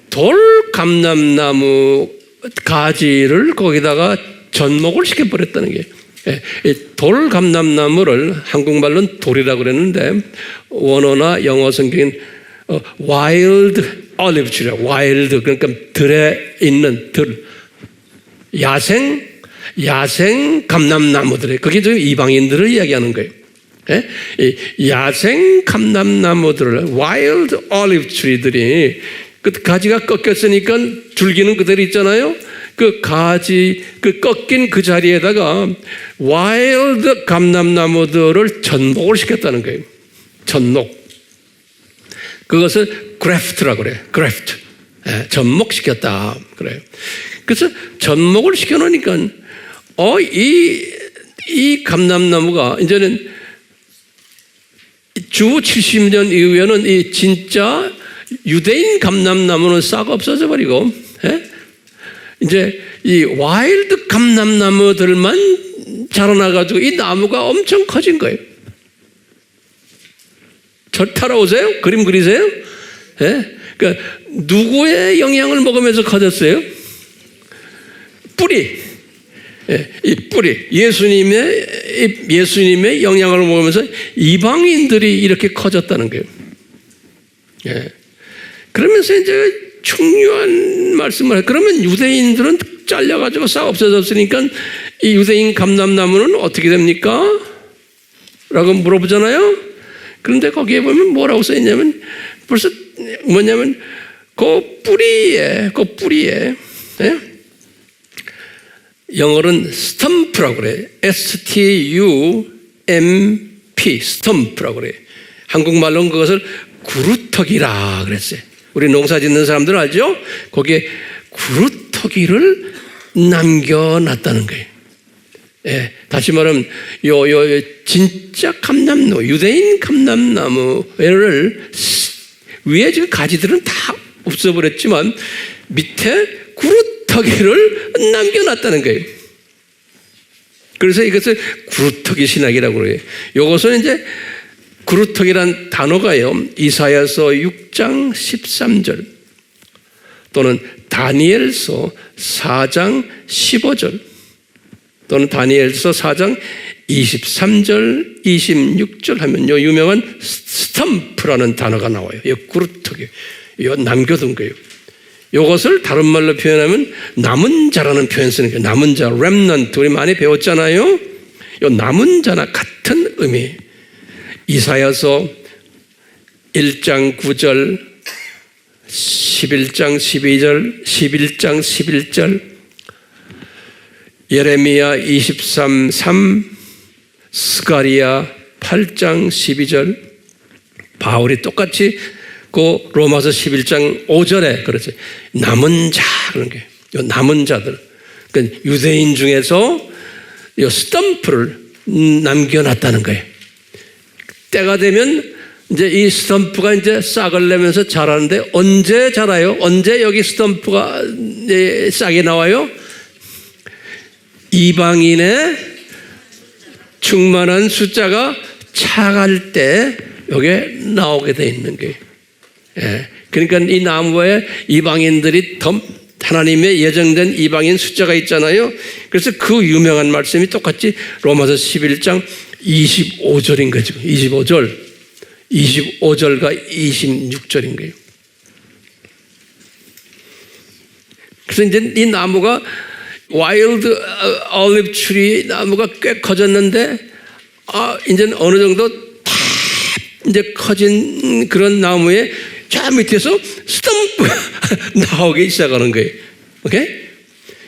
돌 감람나무 가지를 거기다가 접목을 시켜버렸다는 게. 돌 감람나무를 한국말로는 돌이라고 그랬는데 원어나 영어 성경은 wild olive tree, wild 그러니까 들에 있는 들, 야생 감람나무들, 그게 좀 이방인들을 이야기하는 거예요. 야생 감람나무들을 wild olive tree들이 그 가지가 꺾였으니까 줄기는 그대로 있잖아요. 그 가지, 그 꺾인 그 자리에다가 와일드 감람나무들을 접목을 시켰다는 거예요. 접목. 그것을 그래프트라고 그래요. 그래프트. 접목시켰다. 그래요. 그래서 접목을 시켜놓으니까, 이 감람나무가 이제는 주 70년 이후에는 이 진짜 유대인 감람나무는 싹 없어져 버리고, 이제 이 와일드 감람나무들만 자라나가지고 이 나무가 엄청 커진 거예요. 저 따라오세요? 그림 그리세요? 그러니까 누구의 영향을 먹으면서 커졌어요? 뿌리, 이 뿌리, 예수님의 영향을 먹으면서 이방인들이 이렇게 커졌다는 거예요. 그러면서 이제 중요한 말씀을 해요. 그러면 유대인들은 잘려가지고 싹 없어졌으니까 이 유대인 감람나무는 어떻게 됩니까? 라고 물어보잖아요. 그런데 거기에 보면 뭐라고 써있냐면 벌써 뭐냐면 그 뿌리에 영어로는 스텀프라고 그래요. STUMP, 스텀프라고 그래요. 한국말로는 그것을 구루터기라 그랬어요. 우리 농사 짓는 사람들 알죠? 거기에 구루터기를 남겨놨다는 거예요. 다시 말하면 진짜 감람나무, 유대인 감람나무를 위에 지금 가지들은 다 없어버렸지만 밑에 구루터기를 남겨놨다는 거예요. 그래서 이것을 구루터기 신학이라고 그래요. 이것은 이제 구루터기란 단어가요, 이사야서 6장 13절 또는 다니엘서 4장 15절 또는 다니엘서 4장 23절 26절 하면 요 유명한 스탬프라는 단어가 나와요. 이 구루터기, 이거 남겨둔 거예요. 이것을 다른 말로 표현하면 남은 자라는 표현 쓰는 거예요. 남은 자, remnant, 우리 많이 배웠잖아요. 이 남은 자나 같은 의미. 이사야서 1장 9절, 11장 12절, 11장 11절, 예레미야 23:3, 스가랴 8장 12절, 바울이 똑같이 그 로마서 11장 5절에 그렇지. 남은 자, 그런 게. 요 남은 자들. 그러니까 유대인 중에서 요 스탬프를 남겨놨다는 거예요. 때가 되면 이제 이 스탬프가 이제 싹을 내면서 자라는데 언제 자라요? 언제 여기 스탬프가 싹이 나와요? 이방인의 충만한 숫자가 차갈 때 여기에 나오게 돼 있는 거예요. 그러니까 이 나무에 이방인들이 더 하나님의 예정된 이방인 숫자가 있잖아요. 그래서 그 유명한 말씀이 똑같이 로마서 11장 25절인 거죠. 25절과 26절인 거예요. 그래서 이제 이 나무가 와일드 올리브 트리 나무가 꽤 커졌는데 이제 어느 정도 다 이제 커진 그런 나무에 저 밑에서 스탬프가 나오기 시작하는 거예요. 오케이?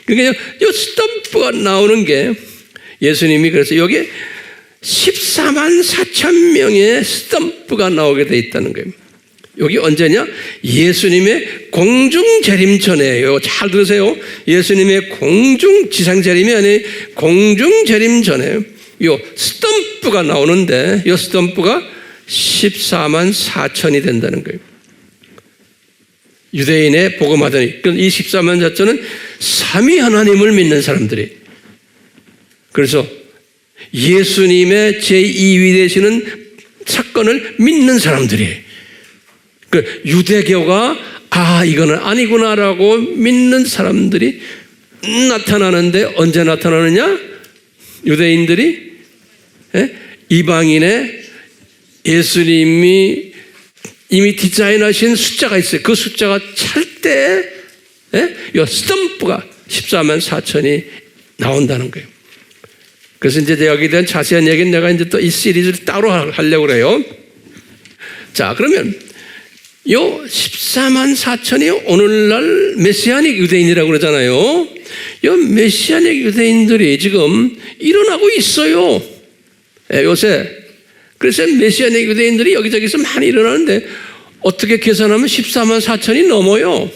그러니까 이 스탬프가 나오는 게 예수님이 그래서 여기 14만 4천 명의 스탬프가 나오게 돼 있다는 거예요. 여기 언제냐? 예수님의 공중 재림 전에요. 잘 들으세요. 예수님의 공중 지상 재림이 아니에요. 공중 재림 전에 요 스탬프가 나오는데 이 스탬프가 14만 4천이 된다는 거예요. 유대인의 복음하더니 이 14만 4천은 삼위 하나님을 믿는 사람들이. 그래서 예수님의 제2위 되시는 사건을 믿는 사람들이. 그 유대교가 이거는 아니구나라고 믿는 사람들이 나타나는데 언제 나타나느냐? 유대인들이 이방인의 예수님이 이미 디자인하신 숫자가 있어요. 그 숫자가 찰 때 이 스탬프가 14만 4천이 나온다는 거예요. 그래서 이제 여기에 대한 자세한 얘기는 내가 이제 또 이 시리즈를 따로 하려고 그래요. 자, 그러면 요 14만 4천이 오늘날 메시아닉 유대인이라고 그러잖아요. 요 메시아닉 유대인들이 지금 일어나고 있어요. 요새. 그래서 메시아닉 유대인들이 여기저기서 많이 일어나는데 어떻게 계산하면 14만 4천이 넘어요.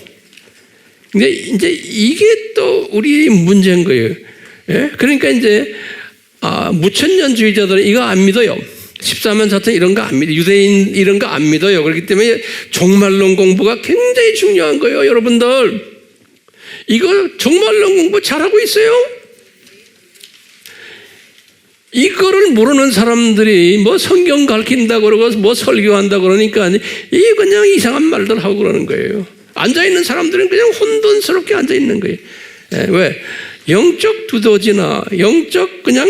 근데 이제 이게 또 우리 문제인 거예요. 그러니까 이제 무천년주의자들은 이거 안 믿어요. 14만 4천 이런 거 안 믿어요. 유대인 이런 거 안 믿어요. 그렇기 때문에 종말론 공부가 굉장히 중요한 거예요. 여러분들 이거 종말론 공부 잘하고 있어요? 이거를 모르는 사람들이 뭐 성경 가르친다고 그러고 뭐 설교한다고 그러니까 이 그냥 이상한 말들 하고 그러는 거예요. 앉아있는 사람들은 그냥 혼돈스럽게 앉아있는 거예요. 왜? 영적 두더지나 영적 그냥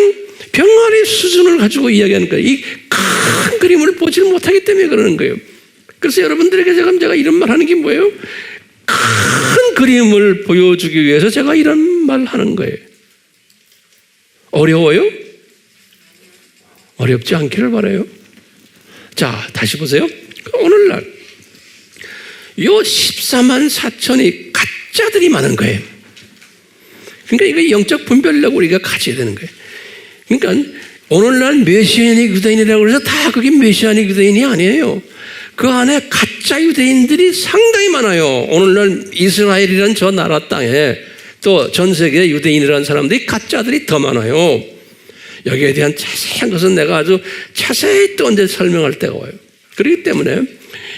병아리 수준을 가지고 이야기하는 거예요. 이 큰 그림을 보질 못하기 때문에 그러는 거예요. 그래서 여러분들에게 제가 이런 말 하는 게 뭐예요? 큰 그림을 보여주기 위해서 제가 이런 말 하는 거예요. 어려워요? 어렵지 않기를 바라요. 자, 다시 보세요. 오늘날 요 14만 4천이 가짜들이 많은 거예요. 그러니까 이거 영적 분별력을 우리가 가져야 되는 거예요. 그러니까 오늘날 메시아닉 유대인이라고 해서 다 그게 메시아닉 유대인이 아니에요. 그 안에 가짜 유대인들이 상당히 많아요. 오늘날 이스라엘이라는 저 나라 땅에 또 전 세계 유대인이라는 사람들이 가짜들이 더 많아요. 여기에 대한 자세한 것은 내가 아주 자세히 또 언제 설명할 때가 와요. 그렇기 때문에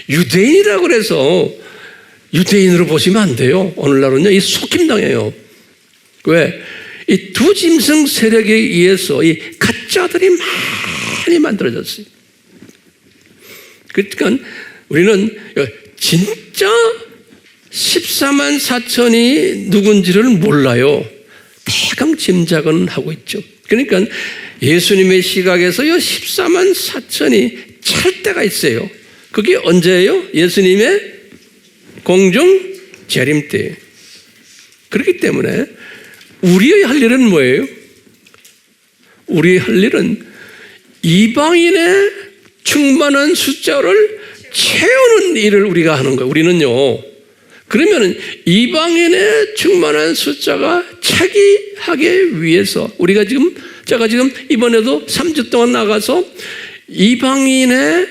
유대인이라고 해서 유대인으로 보시면 안 돼요. 오늘날은요, 이 속임당해요. 왜? 이 두 짐승 세력에 의해서 이 가짜들이 많이 만들어졌어요. 그러니까 우리는 진짜 14만 4천이 누군지를 몰라요. 대강 짐작은 하고 있죠. 그러니까 예수님의 시각에서 이 14만 4천이 찰 때가 있어요. 그게 언제예요? 예수님의 공중 재림 때. 그렇기 때문에 우리의 할 일은 뭐예요? 우리의 할 일은 이방인의 충만한 숫자를 채우는 일을 우리가 하는 거예요. 우리는요. 그러면 이방인의 충만한 숫자가 차기하기 위해서 제가 지금 이번에도 3주 동안 나가서 이방인의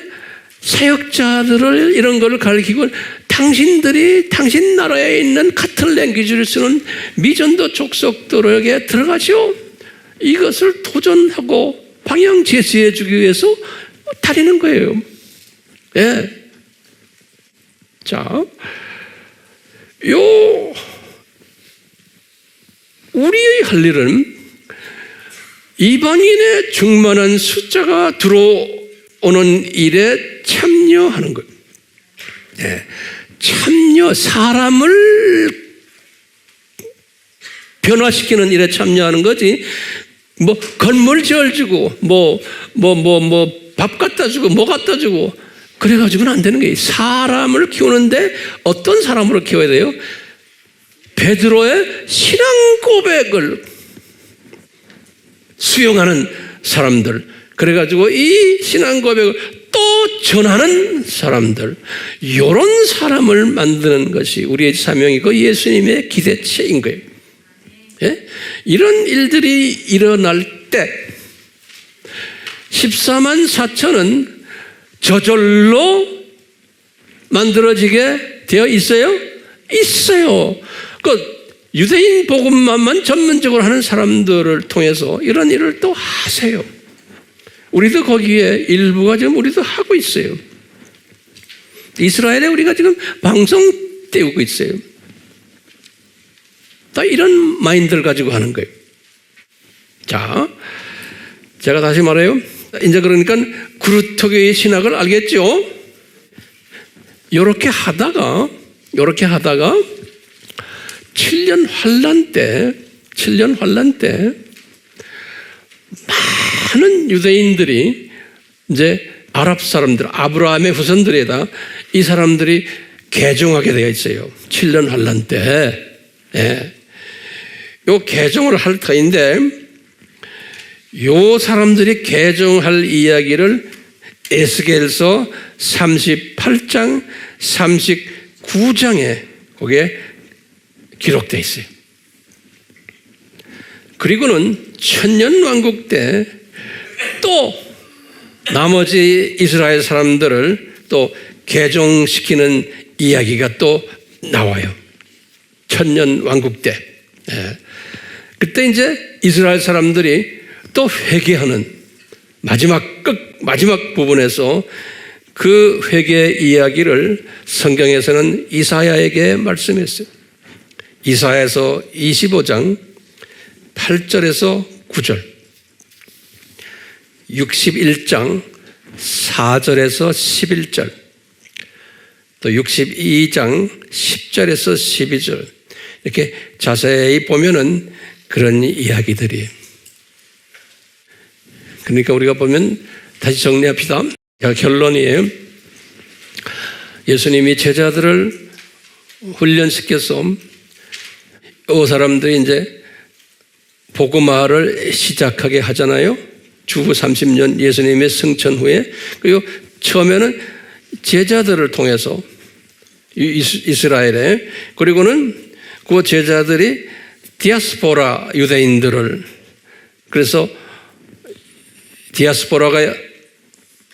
사역자들을 이런 걸 가르치고 당신들이 당신 나라에 있는 같은 랭귀지를 쓰는 미전도 족속들에게 들어가죠. 이것을 도전하고 방향 제시해 주기 위해서 다니는 거예요. 예. 자, 우리의 할 일은 이방인의 충만한 숫자가 들어오는 일에 참여하는 거예요. 예. 사람을 변화시키는 일에 참여하는 거지, 건물 지어주고, 밥 갖다 주고, 뭐 갖다 주고, 그래가지고는 안 되는 거예요. 사람을 키우는데 어떤 사람으로 키워야 돼요? 베드로의 신앙 고백을 수용하는 사람들. 그래가지고 이 신앙 고백을 또 전하는 사람들, 이런 사람을 만드는 것이 우리의 사명이고 예수님의 기대체인 거예요. 예? 이런 일들이 일어날 때 14만 4천은 저절로 만들어지게 되어 있어요? 있어요. 유대인 복음만만 전문적으로 하는 사람들을 통해서 이런 일을 또 하세요. 우리도 거기에 일부가 지금 우리도 하고 있어요. 이스라엘에 우리가 지금 방송 띄우고 있어요. 다 이런 마인드를 가지고 하는 거예요. 자, 제가 다시 말해요. 이제 그러니까 그루터교의 신학을 알겠죠? 이렇게 하다가 7년 환란 때 많은 유대인들이 이제 아랍 사람들, 아브라함의 후손들에다 이 사람들이 개종하게 되어 있어요. 7년 환란 때. 예. 요 개종을 할 터인데 요 사람들이 개종할 이야기를 에스겔서 38장, 39장에 거기에 기록되어 있어요. 그리고는 천년왕국 때 또 나머지 이스라엘 사람들을 또 개종시키는 이야기가 또 나와요. 천년왕국 때. 예. 그때 이제 이스라엘 사람들이 또 회개하는 마지막 부분에서 그 회개 이야기를 성경에서는 이사야에게 말씀했어요. 이사야서 25장 8절에서 9절, 61장 4절에서 11절, 또 62장 10절에서 12절 이렇게 자세히 보면은 그런 이야기들이. 그러니까 우리가 보면 다시 정리합시다. 결론이에요. 예수님이 제자들을 훈련시켜서 이 사람들이 이제 복음화를 시작하게 하잖아요. 주후 30년 예수님의 승천 후에. 그리고 처음에는 제자들을 통해서 이스라엘에, 그리고는 그 제자들이 디아스포라 유대인들을, 그래서 디아스포라가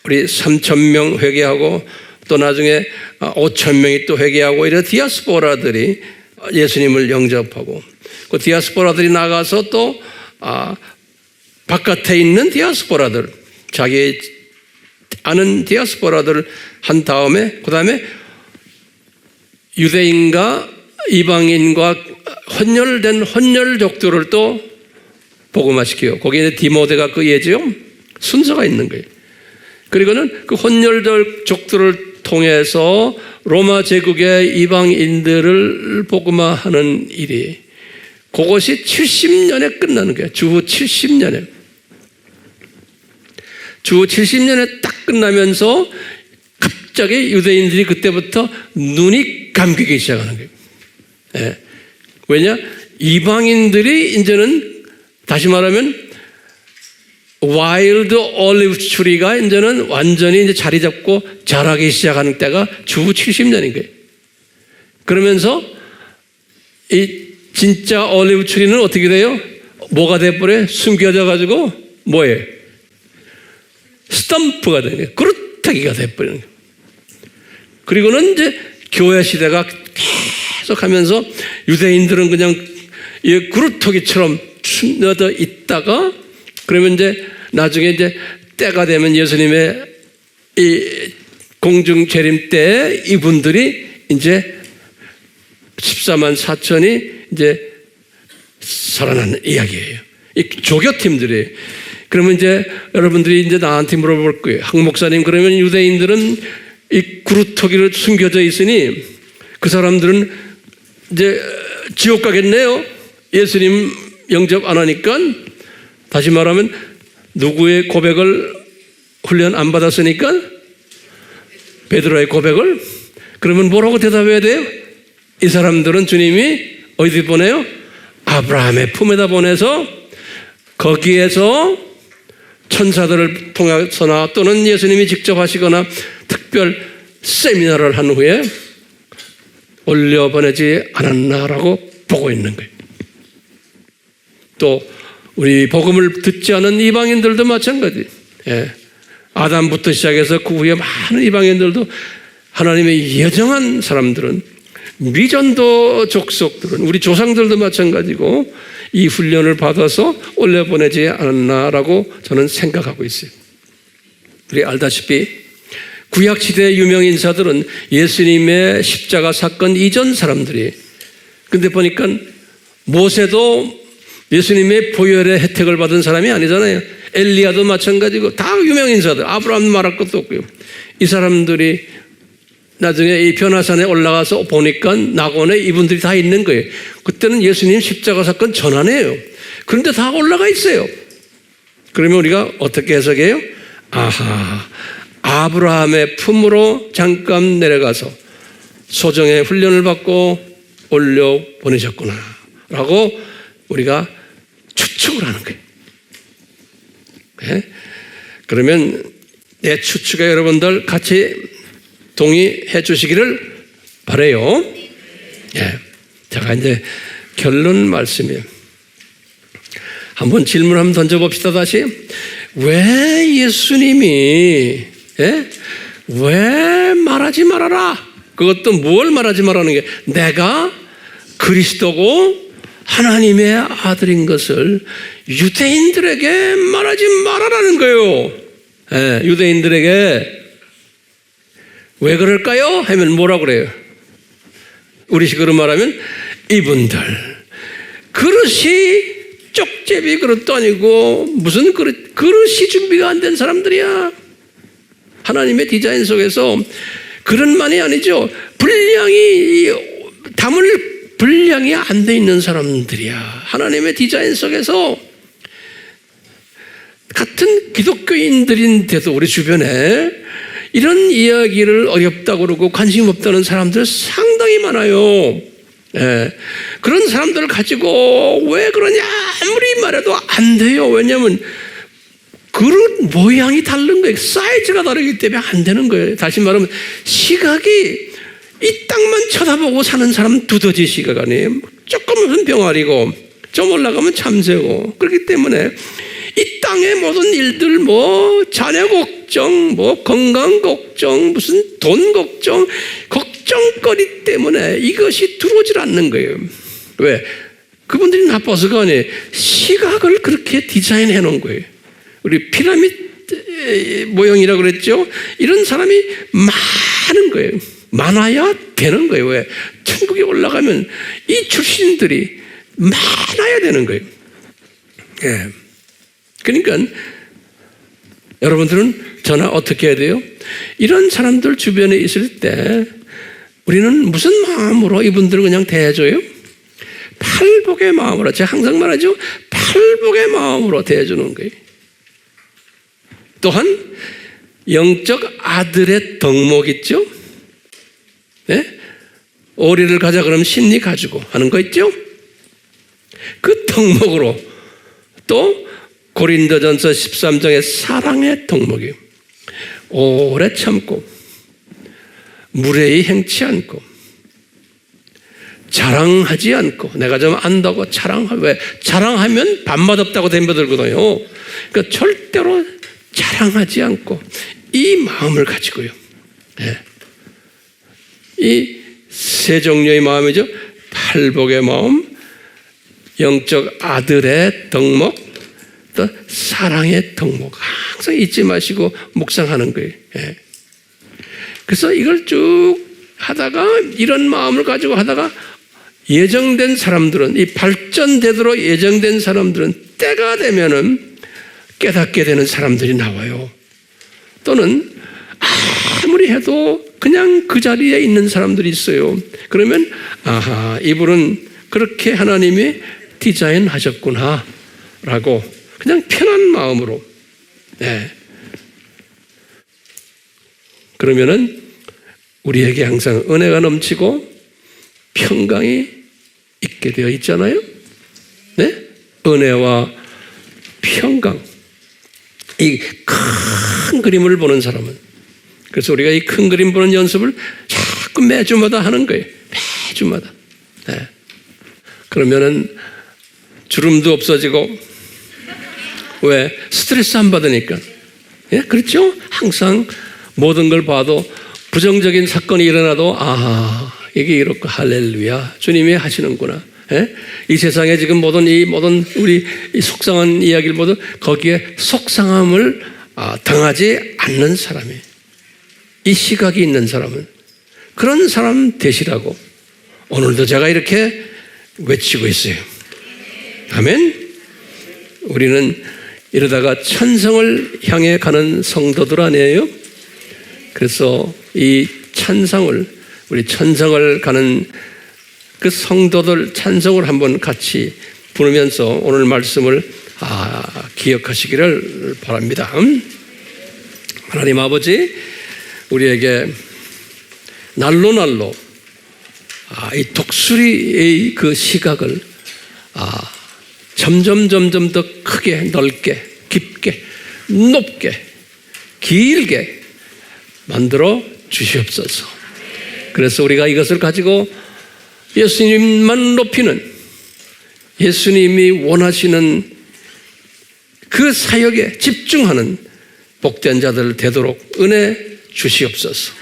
우리 3,000명 회개하고 또 나중에 5,000명이 또 회개하고 이런 디아스포라들이 예수님을 영접하고, 그 디아스포라들이 나가서 또 바깥에 있는 디아스포라들, 자기 아는 디아스포라들을 한 다음에 그 다음에 유대인과 이방인과 혼혈된 혼혈족들을 또 복음화시켜요. 거기에 디모데가 그 예죠. 순서가 있는 거예요. 그리고는 그 혼혈족들을 통해서 로마 제국의 이방인들을 복음화하는 일이, 그것이 70년에 끝나는 거예요. 주후 70년에. 주후 70년에 딱 끝나면서 갑자기 유대인들이 그때부터 눈이 감기기 시작하는 거예요. 예. 왜냐? 이방인들이 이제는 다시 말하면 와일드 올리브 트리가 이제는 완전히 이제 자리 잡고 자라기 시작하는 때가 주후 70년인 거예요. 그러면서 이 진짜 올리브 트리는 어떻게 돼요? 뭐가 돼버려요? 숨겨져 가지고 뭐예요? 스탬프가 되는 거예요. 그루터기가 돼버리는 거예요. 그리고는 이제 교회 시대가 계속 하면서 유대인들은 그냥 이 그루터기처럼 숨겨져 있다가, 그러면 이제 나중에 이제 때가 되면 예수님의 이 공중 재림 때 이분들이 이제 14만 4천이 이제 살아나는 이야기예요. 이 조교팀들이에요. 그러면 이제 여러분들이 이제 나한테 물어볼 거예요. 학 목사님, 그러면 유대인들은 이 그루터기로 숨겨져 있으니 그 사람들은 이제 지옥 가겠네요. 예수님 영접 안 하니까. 다시 말하면 누구의 고백을 훈련 안 받았으니까? 베드로의 고백을? 그러면 뭐라고 대답해야 돼요? 이 사람들은 주님이 어디 보내요? 아브라함의 품에다 보내서 거기에서 천사들을 통해서나 또는 예수님이 직접 하시거나 특별 세미나를 한 후에 올려보내지 않았나라고 보고 있는 거예요. 또 우리 복음을 듣지 않은 이방인들도 마찬가지. 예. 아담부터 시작해서 그 후에 많은 이방인들도, 하나님의 예정한 사람들은, 미전도 족속들은, 우리 조상들도 마찬가지고 이 훈련을 받아서 올려보내지 않았나라고 저는 생각하고 있어요. 우리 알다시피 구약시대의 유명 인사들은 예수님의 십자가 사건 이전 사람들이, 근데 보니까 모세도 예수님의 보혈의 혜택을 받은 사람이 아니잖아요. 엘리야도 마찬가지고 다 유명 인사들, 아브라함 말할 것도 없고요. 이 사람들이 나중에 이 변화산에 올라가서 보니까 낙원에 이분들이 다 있는 거예요. 그때는 예수님 십자가 사건 전환이에요. 그런데 다 올라가 있어요. 그러면 우리가 어떻게 해석해요? 아하, 아브라함의 품으로 잠깐 내려가서 소정의 훈련을 받고 올려 보내셨구나 라고 우리가 추측을 하는 거예요. 네? 그러면 내 추측에 여러분들 같이 동의해 주시기를 바라요. 예. 제가 이제 결론 말씀이에요. 한번 질문 한번 던져봅시다. 다시. 왜 예수님이 왜 말하지 말아라? 그것도 뭘 말하지 말라는 게, 내가 그리스도고 하나님의 아들인 것을 유대인들에게 말하지 말아라는 거예요. 예, 유대인들에게. 왜 그럴까요? 하면 뭐라고 그래요? 우리식으로 말하면 이분들 그릇이 쪽제비 그릇도 아니고 무슨 그릇이 준비가 안 된 사람들이야. 하나님의 디자인 속에서 그릇만이 아니죠. 분량이 담을 분량이 안 돼 있는 사람들이야. 하나님의 디자인 속에서 같은 기독교인들인데도 우리 주변에 이런 이야기를 어렵다고 그러고 관심 없다는 사람들 상당히 많아요. 예. 그런 사람들을 가지고 왜 그러냐 아무리 말해도 안 돼요. 왜냐하면 그릇 모양이 다른 거예요. 사이즈가 다르기 때문에 안 되는 거예요. 다시 말하면 시각이 이 땅만 쳐다보고 사는 사람은 두더지 시각 아니에요. 조금은 병아리고 좀 올라가면 참새고. 그렇기 때문에 이 땅의 모든 일들 자녀 걱정, 건강 걱정, 무슨 돈 걱정, 걱정거리 때문에 이것이 들어오질 않는 거예요. 왜? 그분들이 나빠서가 아니에요. 시각을 그렇게 디자인해 놓은 거예요. 우리 피라미드 모형이라고 그랬죠? 이런 사람이 많은 거예요. 많아야 되는 거예요. 왜? 천국에 올라가면 이 출신들이 많아야 되는 거예요. 예. 그러니까 여러분들은 저나 어떻게 해야 돼요? 이런 사람들 주변에 있을 때 우리는 무슨 마음으로 이분들을 그냥 대해줘요? 팔복의 마음으로. 제가 항상 말하죠. 팔복의 마음으로 대해주는 거예요. 또한 영적 아들의 덕목 있죠? 네? 오리를 가자 그러면 심리 가지고 하는 거 있죠? 그 덕목으로 또 고린도전서 13장의 사랑의 덕목이에요. 오래 참고 무례히 행치 않고 자랑하지 않고 내가 좀 안다고 왜 자랑하면 밥맛없다고 덤벼들거든요. 그러니까 절대로 자랑하지 않고 이 마음을 가지고요. 네. 이 세 종류의 마음이죠. 팔복의 마음, 영적 아들의 덕목, 또 사랑의 덕목. 항상 잊지 마시고 묵상하는 거예요. 예. 그래서 이걸 쭉 하다가 이런 마음을 가지고 하다가 예정된 사람들은 이 발전되도록 예정된 사람들은 때가 되면은 깨닫게 되는 사람들이 나와요. 또는 아무리 해도 그냥 그 자리에 있는 사람들이 있어요. 그러면 아하, 이분은 그렇게 하나님이 디자인하셨구나 라고 그냥 편한 마음으로. 네. 그러면은 우리에게 항상 은혜가 넘치고 평강이 있게 되어 있잖아요. 네? 은혜와 평강. 이 큰 그림을 보는 사람은, 그래서 우리가 이 큰 그림 보는 연습을 자꾸 매주마다 하는 거예요. 매주마다. 네. 그러면은 주름도 없어지고, 왜? 스트레스 안 받으니까. 예? 그렇죠? 항상 모든 걸 봐도 부정적인 사건이 일어나도 이게 이렇고 할렐루야 주님이 하시는구나. 예? 이 세상에 지금 모든 우리 이 속상한 이야기를 모두 거기에 속상함을 당하지 않는 사람이, 이 시각이 있는 사람은 그런 사람 되시라고 오늘도 제가 이렇게 외치고 있어요. 아멘. 우리는 이러다가 천성을 향해 가는 성도들 아니에요? 그래서 이 찬성을, 우리 천성을 가는 그 성도들 찬송을 한번 같이 부르면서 오늘 말씀을 기억하시기를 바랍니다. 하나님 아버지, 우리에게 날로 이 독수리의 그 시각을 점점 더 크게, 넓게, 깊게, 높게, 길게 만들어 주시옵소서. 그래서 우리가 이것을 가지고 예수님만 높이는, 예수님이 원하시는 그 사역에 집중하는 복된 자들 되도록 은혜 주시옵소서.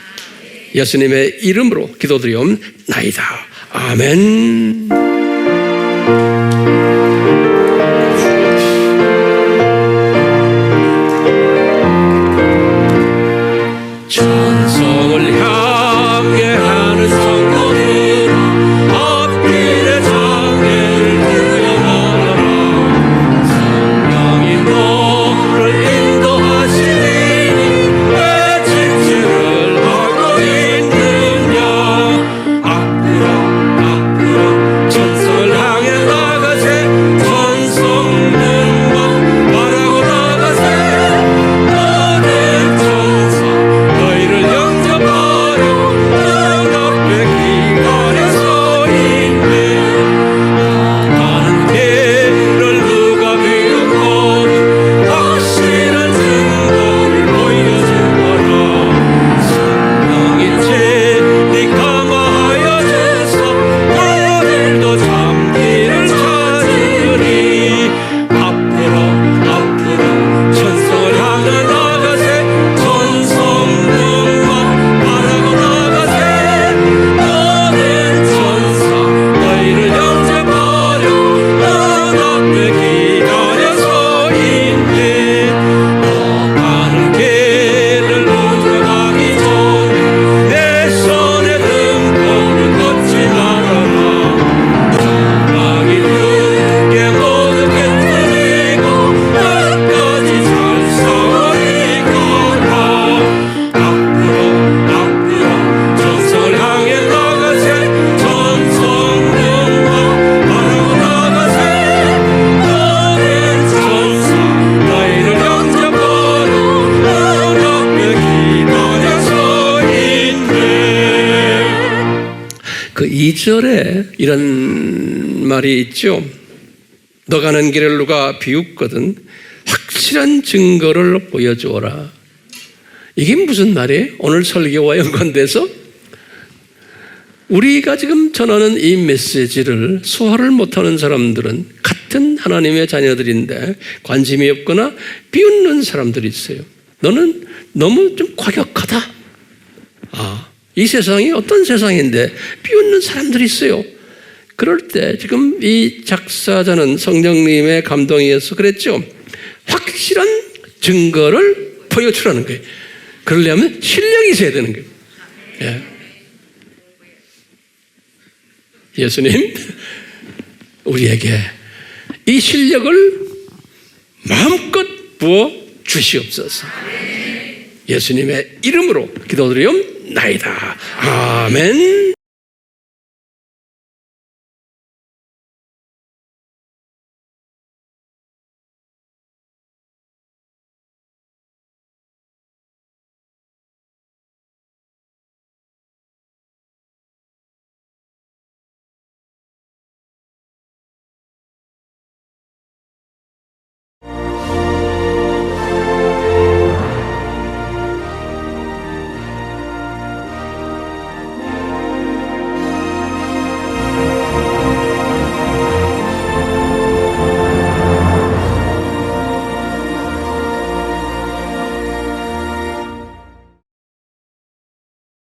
예수님의 이름으로 기도드리옵나이다. 아멘. 찬송을 향해 하는 성도들 앞길의 장애를 뛰어넘어라. 성령이 너를 인도하시니 왜 지체를 하고 있느냐. 앞으로 2절에 이런 말이 있죠. 너 가는 길을 누가 비웃거든 확실한 증거를 보여주어라. 이게 무슨 말이에요? 오늘 설교와 연관돼서 우리가 지금 전하는 이 메시지를 소화를 못하는 사람들은 같은 하나님의 자녀들인데 관심이 없거나 비웃는 사람들이 있어요. 너는 너무 좀 과격하다. 이 세상이 어떤 세상인데 비웃는 사람들이 있어요. 그럴 때 지금 이 작사자는 성령님의 감동에 의해서 그랬죠. 확실한 증거를 보여주라는 거예요. 그러려면 실력이 있어야 되는 거예요. 예. 예수님, 우리에게 이 실력을 마음껏 부어 주시옵소서. 예수님의 이름으로 기도드리옵나이다. 아멘.